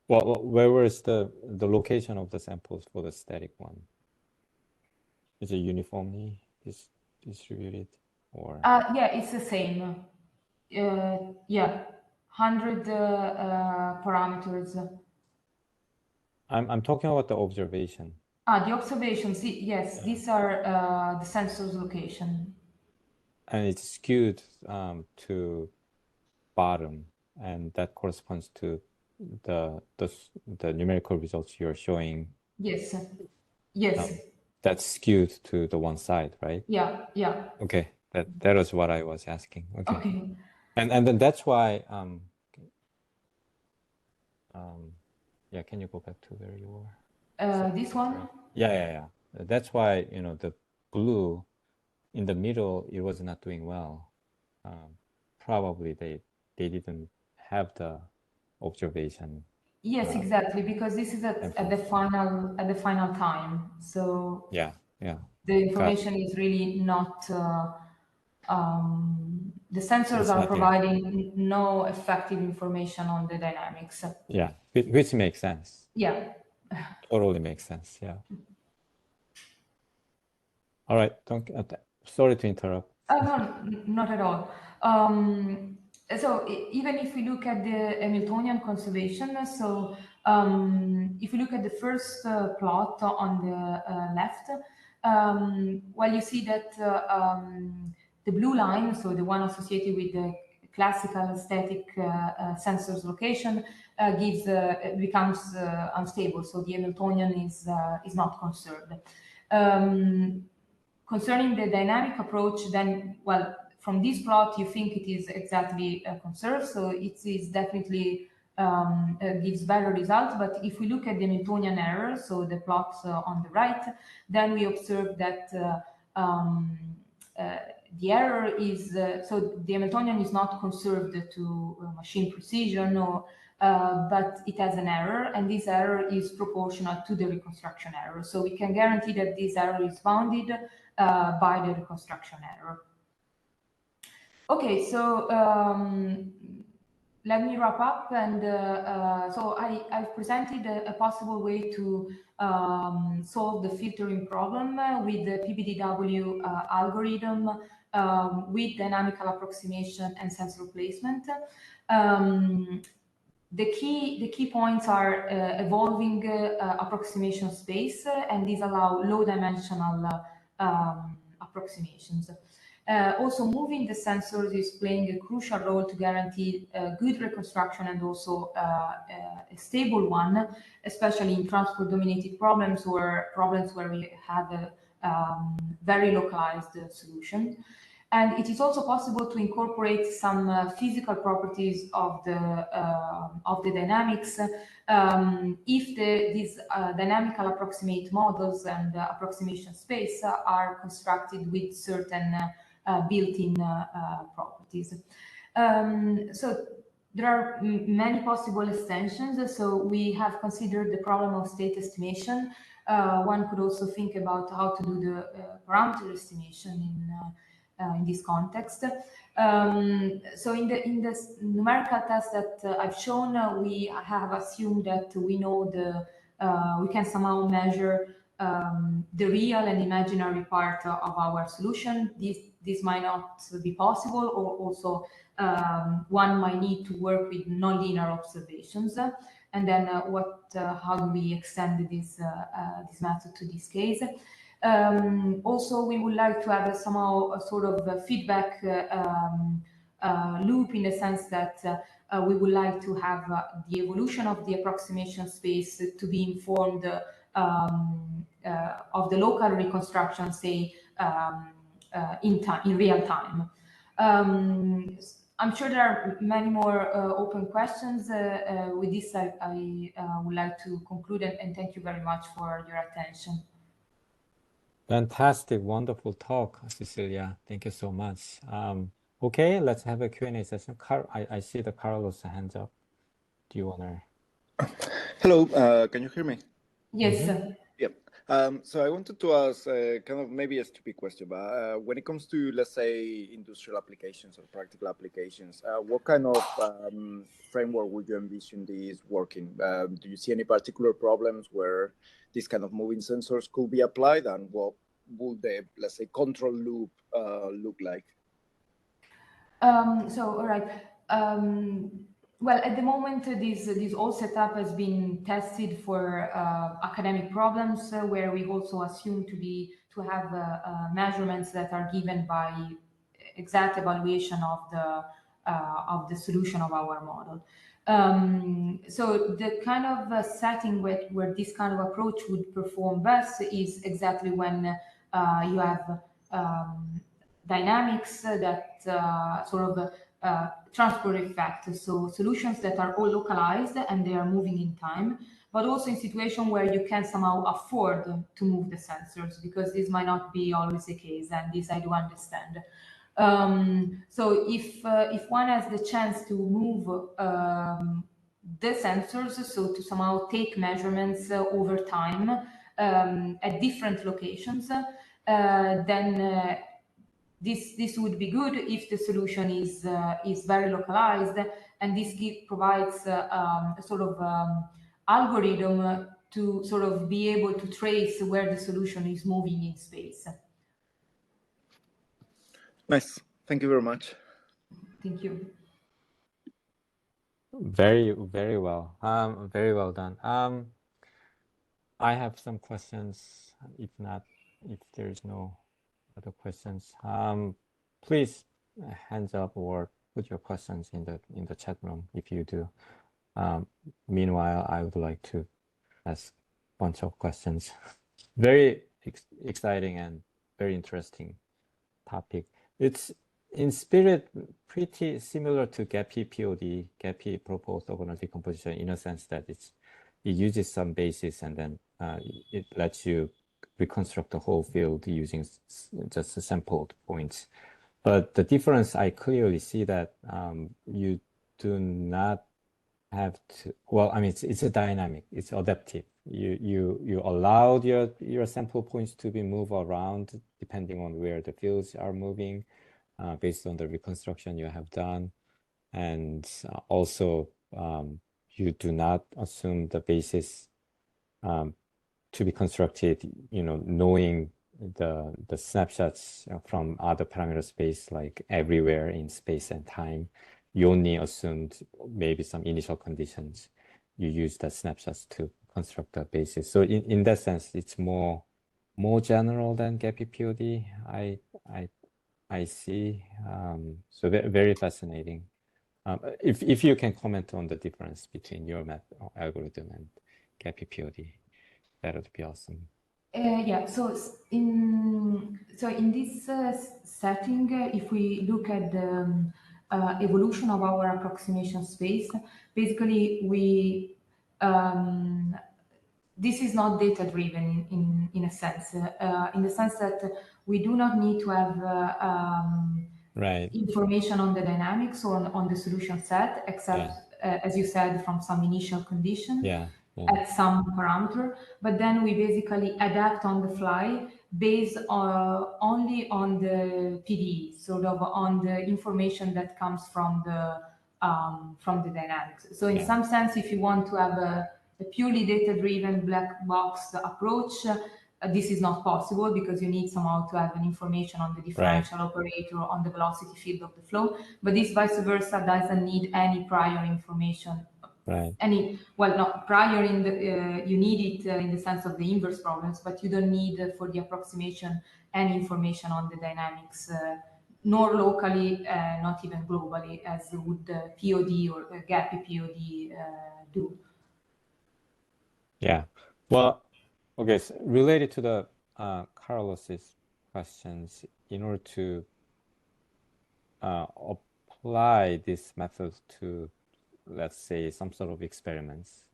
Well, where was the location of the samples for the static one? Is it uniformly distributed, or? Yeah, it's the same. Yeah, 100 parameters. I'm talking about the observation. The observations. Yes, these are the sensor's location. And it's skewed to bottom, and that corresponds to the numerical results you're showing. Yes. Yes. That's skewed to the one side, right? Yeah. Yeah. Okay, that was what I was asking. Okay. Okay. And then that's why yeah, can you go back to where you were? This one? Yeah. That's why, you know, the blue in the middle, it was not doing well. Probably they didn't have the observation. Yes, exactly, because this is at the final time. So yeah. the information is really not. The sensors are providing no effective information on the dynamics. Yeah, which makes sense. Yeah. Totally makes sense. Yeah. All right. Don't. Sorry to interrupt. No, not at all. So even if we look at the Hamiltonian conservation, so if you look at the first plot on the left, well, you see that the blue line, so the one associated with the classical static sensors location, becomes unstable. So the Hamiltonian is not conserved. Concerning the dynamic approach, then, well, from this plot, you think it is exactly conserved, so it is definitely gives better results. But if we look at the Hamiltonian error, so the plots on the right, then we observe that the error is, so the Hamiltonian is not conserved to machine precision, or, but it has an error, and this error is proportional to the reconstruction error. So we can guarantee that this error is bounded by the reconstruction error. Okay, so let me wrap up. And so I've presented a possible way to solve the filtering problem with the PBDW algorithm with dynamical approximation and sensor placement. The key points are evolving approximation space, and these allow low-dimensional approximations. Also, moving the sensors is playing a crucial role to guarantee good reconstruction and also a stable one, especially in transport-dominated problems or problems where we have a very localized solution. And it is also possible to incorporate some physical properties of the dynamics if these dynamical approximate models and approximation space are constructed with certain built-in properties. So there are many possible extensions. So we have considered the problem of state estimation. One could also think about how to do the parameter estimation in this context. So in the numerical test that I've shown, we have assumed that we know we can somehow measure the real and imaginary part of our solution. This might not be possible, or also one might need to work with nonlinear observations. And then how do we extend this method to this case? Also, we would like to have somehow a sort of a feedback loop, in the sense that we would like to have the evolution of the approximation space to be informed of the local reconstruction, say, in real time. I'm sure there are many more open questions. With this, I would like to conclude, and thank you very much for your attention. Fantastic, wonderful talk, Cecilia. Thank you so much. Okay, let's have a Q&A session. I see the Carlos hands up. Do you want to? Hello, can you hear me? Yes. Yep. So I wanted to ask kind of maybe a stupid question, but when it comes to, let's say, industrial applications or practical applications, what kind of framework would you envision these working? Do you see any particular problems where these kind of moving sensors could be applied, and what would the, let's say, control loop look like? So, all right. Well, at the moment, this whole setup has been tested for academic problems, where we also assume to have measurements that are given by exact evaluation of the solution of our model. So the kind of setting where this kind of approach would perform best is exactly when you have dynamics that sort of transport effect. So solutions that are all localized and they are moving in time, but also in situation where you can somehow afford to move the sensors, because this might not be always the case, and this I do understand. So if one has the chance to move the sensors, so to somehow take measurements over time at different locations, then this would be good if the solution is very localized, and this provides a sort of algorithm to sort of be able to trace where the solution is moving in space. Nice. Thank you very much. Thank you. Very well. Very well done. I have some questions. If there's no other questions, please hands up or put your questions in the chat room if you do. Meanwhile, I would like to ask a bunch of questions. Very exciting and very interesting topic. It's in spirit pretty similar to GAPI POD, GAPI proposed organal decomposition, in a sense that it uses some basis and then it lets you reconstruct the whole field using just sampled points. But the difference, I clearly see that you do not have to, well, I mean, it's a dynamic, it's adaptive. You allowed your sample points to be moved around depending on where the fields are moving based on the reconstruction you have done. And also you do not assume the basis to be constructed, knowing the snapshots from other parameter space, like everywhere in space and time. You only assumed maybe some initial conditions. You use the snapshots to construct the basis. So in that sense, it's more general than GAPI POD. I see. So very fascinating. If you can comment on the difference between your math algorithm and GAPI POD, that would be awesome. Yeah, so in this setting, if we look at the evolution of our approximation space, basically this is not data driven in a sense, in the sense that we do not need to have information on the dynamics or on the solution set, except as you said, from some initial condition at some parameter, but then we basically adapt on the fly based only on the PD, sort of on the information that comes from the dynamics. So in some sense, if you want to have a purely data-driven black box approach, this is not possible because you need somehow to have an information on the differential operator, on the velocity field of the flow. But this vice versa doesn't need any prior information. Not prior in the you need it in the sense of the inverse problems, but you don't need for the approximation any information on the dynamics, nor locally, not even globally, as would POD or GAPI POD do. Yeah. Well, okay. So related to the Carlos's questions, in order to apply this method to, let's say, some sort of experiments,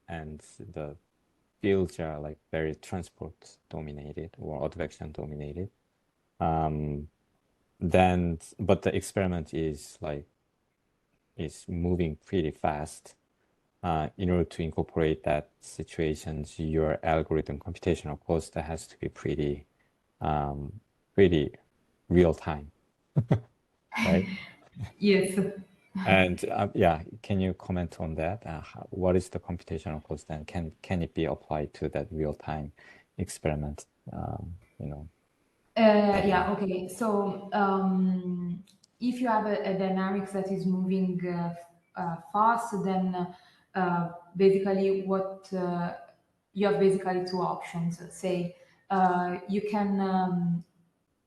and the fields are like very transport dominated or advection dominated, then, but the experiment is moving pretty fast. In order to incorporate that situations, your algorithm computational cost has to be pretty real time, right? Yes. And can you comment on that? What is the computational cost, and can it be applied to that real time experiment? Okay. So if you have a dynamics that is moving fast, then basically what you have basically two options. Say you can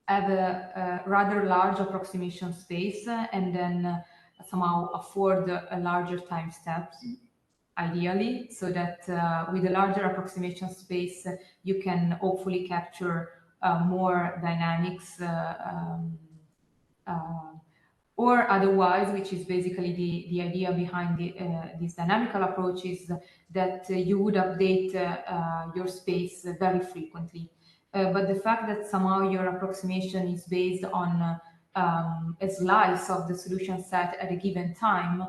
have a rather large approximation space and then somehow afford a larger time steps, ideally, so that with a larger approximation space you can hopefully capture more dynamics, or otherwise, which is basically the idea behind this dynamical approach, is that you would update your space very frequently. But the fact that somehow your approximation is based on a slice of the solution set at a given time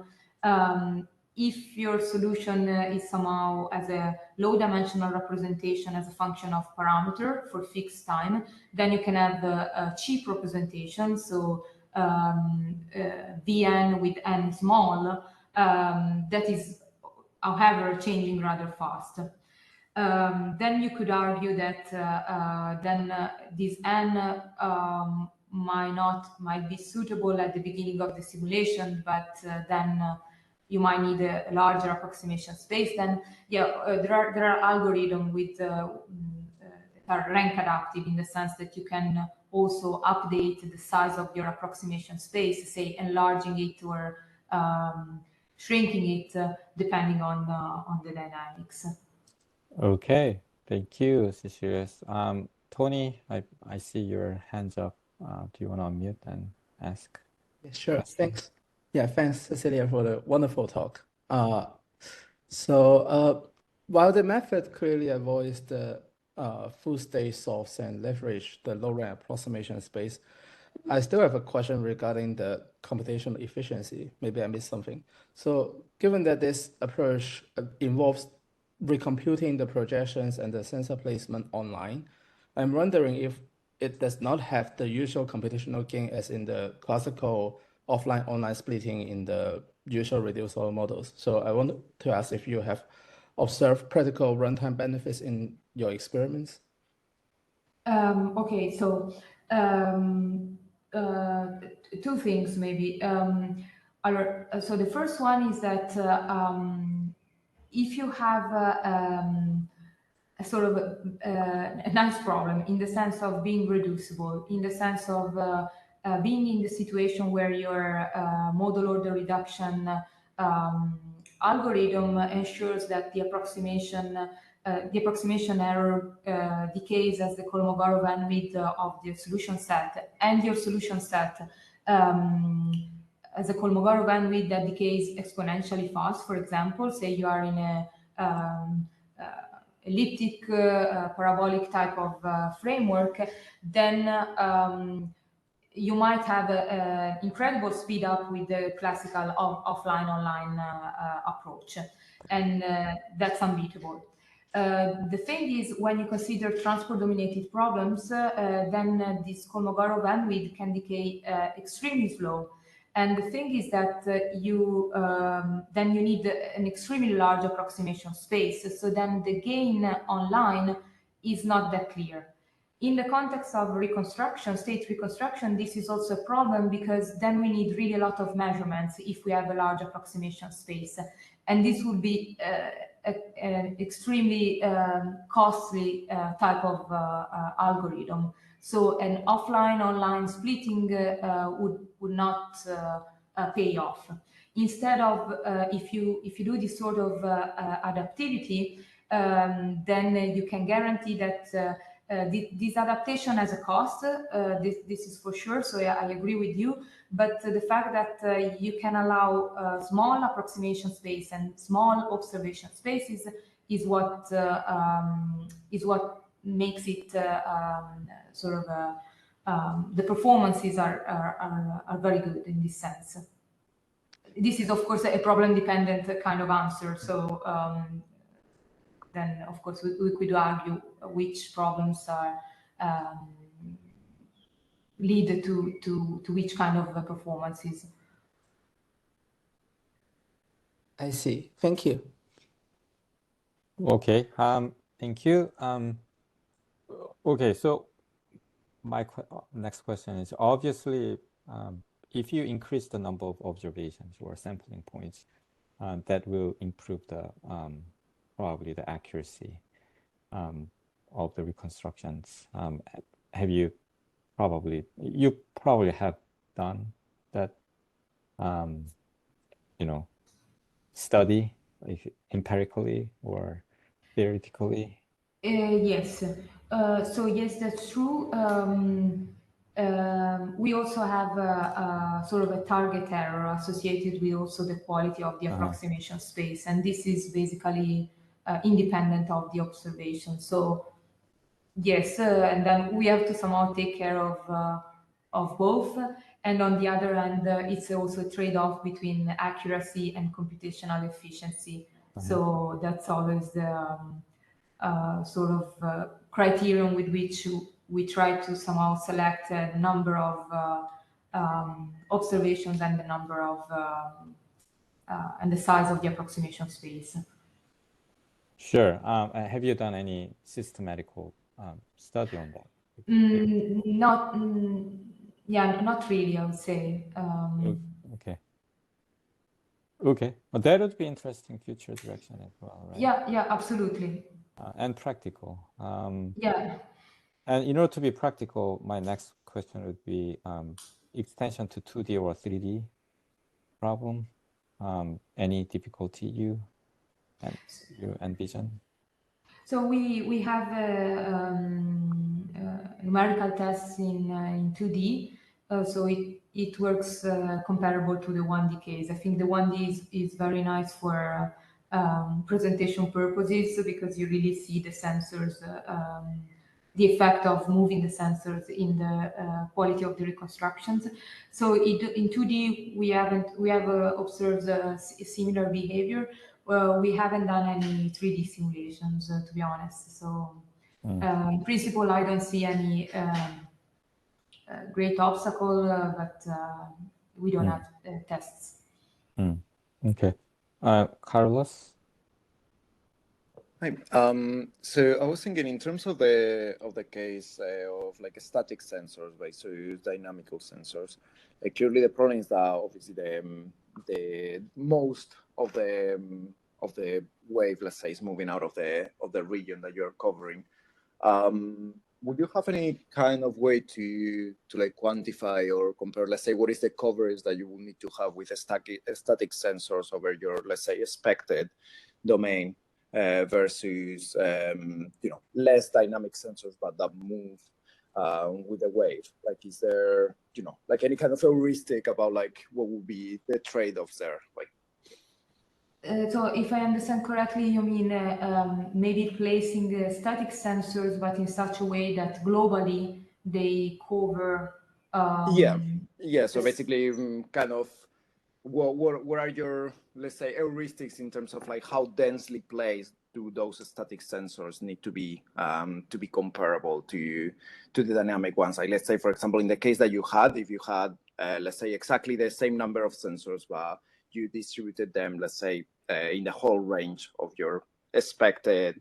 if your solution is somehow as a low-dimensional representation as a function of parameter for fixed time, then you can have a cheap representation, so Vn with n small, that is, however, changing rather fast. Then you could argue that this n might be suitable at the beginning of the simulation, but then you might need a larger approximation space. Then there are algorithms with that are rank adaptive, in the sense that you can also update the size of your approximation space, say enlarging it or shrinking it, depending on the dynamics. Okay, thank you, Cecilia. Tony, I see your hands up. Do you want to unmute and ask? Yeah, sure. Thanks. Yeah, thanks, Cecilia, for the wonderful talk. While the method clearly avoids the full state solves and leverage the low rank approximation space, I still have a question regarding the computational efficiency. Maybe I missed something. So given that this approach involves recomputing the projections and the sensor placement online, I'm wondering if it does not have the usual computational gain as in the classical offline-online splitting in the usual reducible models. So I want to ask if you have observed practical runtime benefits in your experiments. Okay, so two things maybe. So the first one is that if you have a sort of a nice problem in the sense of being reducible, in the sense of being in the situation where your model order reduction algorithm ensures that the approximation error decays as the Kolmogorov bandwidth of the solution set, and your solution set as a Kolmogorov bandwidth that decays exponentially fast. For example, say you are in a elliptic parabolic type of framework, then you might have an incredible speed up with the classical offline-online approach, and that's unbeatable. The thing is, when you consider transport-dominated problems, then this Kolmogorov bandwidth can decay extremely slow. And the thing is that then you need an extremely large approximation space. So then the gain online is not that clear. In the context of reconstruction, state reconstruction, this is also a problem, because then we need really a lot of measurements if we have a large approximation space. And this would be an extremely costly type of algorithm. So an offline-online splitting would not pay off. Instead of, if you do this sort of adaptivity, then you can guarantee that this adaptation has a cost. This is for sure, so yeah, I agree with you. But the fact that you can allow small approximation space and small observation spaces is what makes it sort of the performances are very good in this sense. This is of course a problem-dependent kind of answer. So then of course we could argue which problems are lead to which kind of performances. I see. Thank you. Okay. Thank you. Okay. So my next question is, obviously, if you increase the number of observations or sampling points, that will improve the probably the accuracy of the reconstructions. You probably have done that, study, like empirically or theoretically? Yes. So yes, that's true. We also have a sort of a target error associated with also the quality of the approximation space, and this is basically independent of the observation. So yes, and then we have to somehow take care of both. And on the other hand, it's also a trade-off between accuracy and computational efficiency. So that's always the sort of criterion with which we try to somehow select a number of observations and the number of and the size of the approximation space. Sure. Have you done any systematical study on that? Not really, I would say. Okay. Okay. Well, that would be interesting future direction as well, right? Yeah, absolutely. And practical. Yeah. And in order to be practical, my next question would be extension to 2D or 3D problem. Any difficulty you envision? So we have numerical tests in 2D, so it works comparable to the 1D case. I think the 1D is very nice for presentation purposes because you really see the sensors, the effect of moving the sensors in the quality of the reconstructions. So in 2D we have observed a similar behavior. Well, we haven't done any 3D simulations, to be honest. So, in principle, I don't see any great obstacle, but we don't have tests. Okay. Carlos? Hi. So I was thinking in terms of the case of like static sensors, right? So you use dynamical sensors. Clearly, the problem is that obviously the most of the wave, let's say, is moving out of the region that you're covering. Would you have any kind of way to like quantify or compare, let's say, what is the coverage that you will need to have with static sensors over your, let's say, expected domain versus less dynamic sensors but that move with the wave? Like, is there like any kind of heuristic about like what would be the trade-offs there? Like, so if I understand correctly, you mean maybe placing the static sensors, but in such a way that globally they cover. Yeah. So basically, kind of, what are your, let's say, heuristics in terms of like how densely placed do those static sensors need to be comparable to the dynamic ones? Like, let's say, for example, in the case that you had, if you had, let's say, exactly the same number of sensors, but you distributed them, let's say, in the whole range of your expected,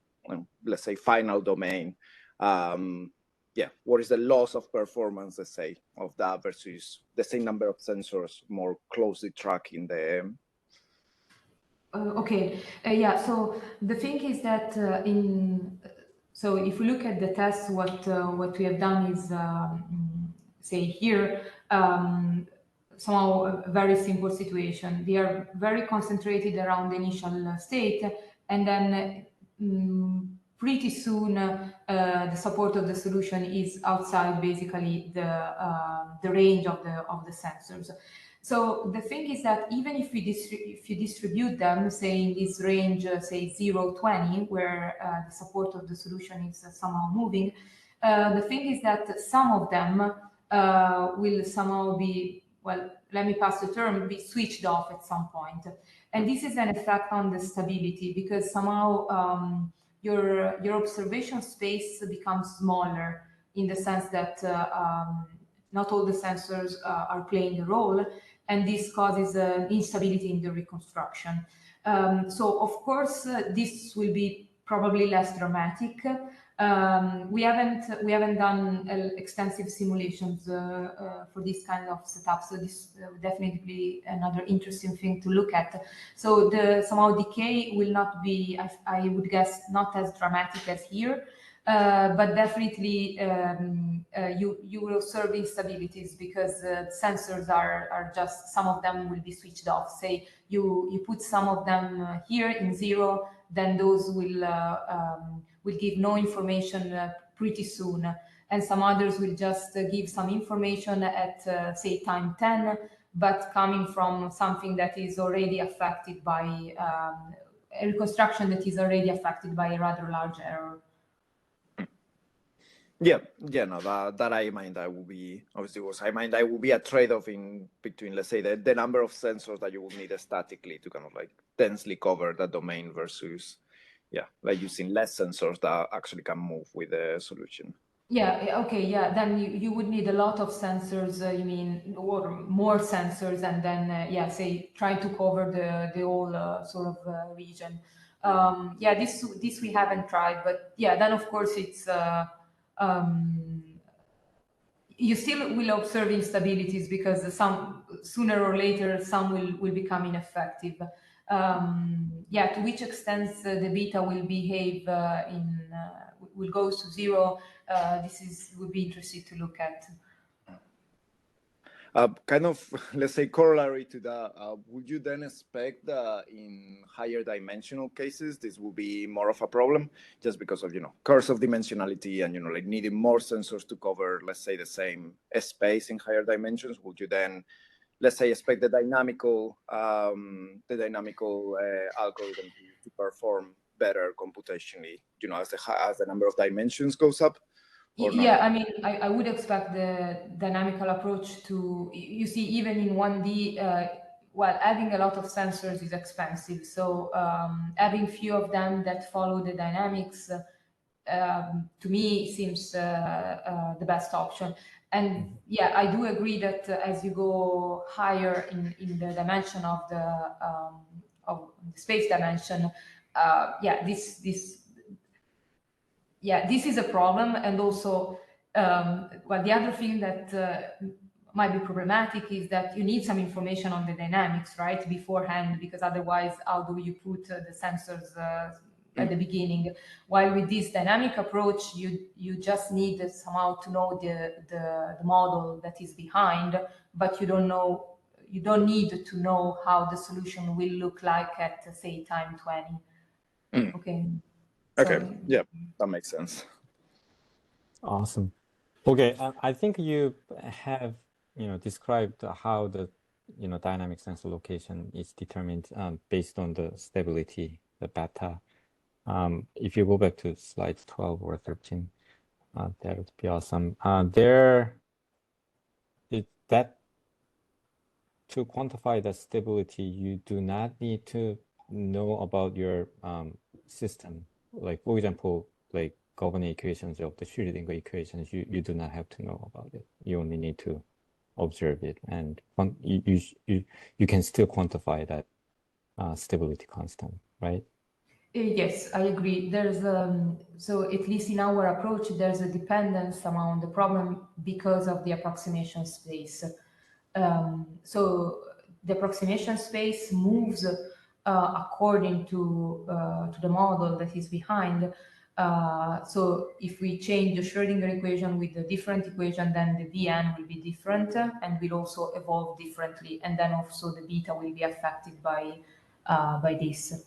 let's say, final domain. What is the loss of performance, let's say, of that versus the same number of sensors more closely tracking the... So the thing is that so if we look at the tests, what we have done is, say here, somehow a very simple situation. They are very concentrated around the initial state, and then pretty soon the support of the solution is outside basically the range of the sensors. So the thing is that even if you distribute them, say in this range, say 0-20, where the support of the solution is somehow moving, the thing is that some of them will somehow be, well, let me pass the term, be switched off at some point. And this is an effect on the stability because somehow your observation space becomes smaller in the sense that not all the sensors are playing a role, and this causes instability in the reconstruction. So of course, this will be probably less dramatic. We haven't done extensive simulations for this kind of setup, so this would definitely be another interesting thing to look at. So the somehow decay will not be, I would guess, not as dramatic as here, but definitely you will observe instabilities because sensors are just, some of them will be switched off. Say you put some of them here in 0, then those will give no information pretty soon, and some others will just give some information at say time 10, but coming from something that is already affected by a reconstruction that is already affected by a rather large error. Yeah, no, that I mind that will be obviously that will be a trade-off in between, let's say, the number of sensors that you will need statically to kind of like densely cover the domain versus, like using less sensors that actually can move with the solution. Yeah, okay, yeah, then you would need a lot of sensors, you mean, or more sensors, and then, yeah, say, try to cover the whole sort of region. Yeah, this we haven't tried, but yeah, then of course it's, you still will observe instabilities because some, sooner or later, some will become ineffective. Yeah, to which extent the beta will behave will go to zero, would be interesting to look at. Kind of, let's say, corollary to that, would you then expect that in higher dimensional cases, this will be more of a problem just because of, curse of dimensionality and, like needing more sensors to cover, let's say, the same space in higher dimensions? Would you then, let's say, expect the dynamical algorithm to perform better computationally, as the number of dimensions goes up? Yeah, I mean, I would expect the dynamical approach to, you see, even in 1D, well, adding a lot of sensors is expensive. So having few of them that follow the dynamics, to me, seems the best option. And yeah, I do agree that as you go higher in the dimension of the space dimension, yeah, this is a problem. And also, well, the other thing that might be problematic is that you need some information on the dynamics, right, beforehand, because otherwise, how do you put the sensors at the beginning? While with this dynamic approach, you just need somehow to know the model that is behind, but you don't need to know how the solution will look like at, say, time 20. Okay. Okay. So, yeah, that makes sense. Awesome. Okay, I think you have, described how the, dynamic sensor location is determined based on the stability, the beta. If you go back to slides 12 or 13, that would be awesome. That to quantify the stability, you do not need to know about your system. Like, for example, like governing equations of the Schrödinger equations, you do not have to know about it. You only need to observe it, and you can still quantify that stability constant, right? yes, I agree. There's so at least in our approach, there's a dependence among the problem because of the approximation space. So the approximation space moves according to the model that is behind. So if we change the Schrödinger equation with a different equation, then the Vn will be different and will also evolve differently, and then also the beta will be affected by this.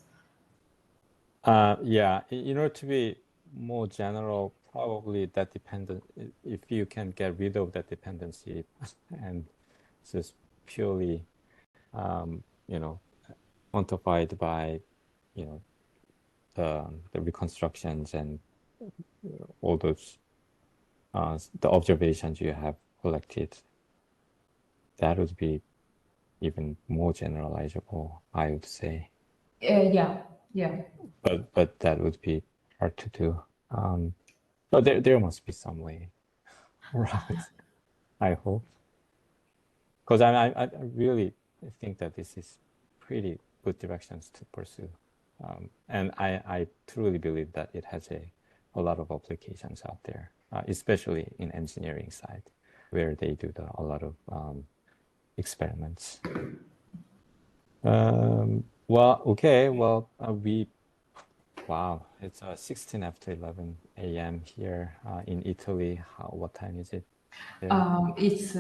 Yeah, in order to be more general, probably that dependent, if you can get rid of that dependency and just purely, quantified by, the reconstructions and all those, the observations you have collected, that would be even more generalizable, I would say. Yeah. But that would be hard to do. But there must be some way around it, I hope. Because I really think that this is pretty good directions to pursue. And I truly believe that it has a lot of applications out there, especially in engineering side, where they do a lot of experiments. Well, okay, well, wow, it's 16 after 11 a.m. here in Italy. What time is it there? It's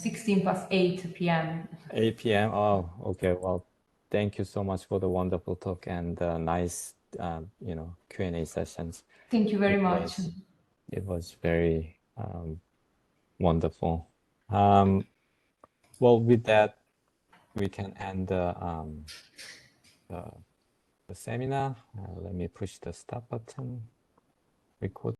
16 past 8 p.m. 8 p.m. Oh, okay. Well, thank you so much for the wonderful talk and nice, Q&A sessions. Thank you very much. It was very wonderful. Well, with that, we can end the seminar. Let me push the stop button. Record.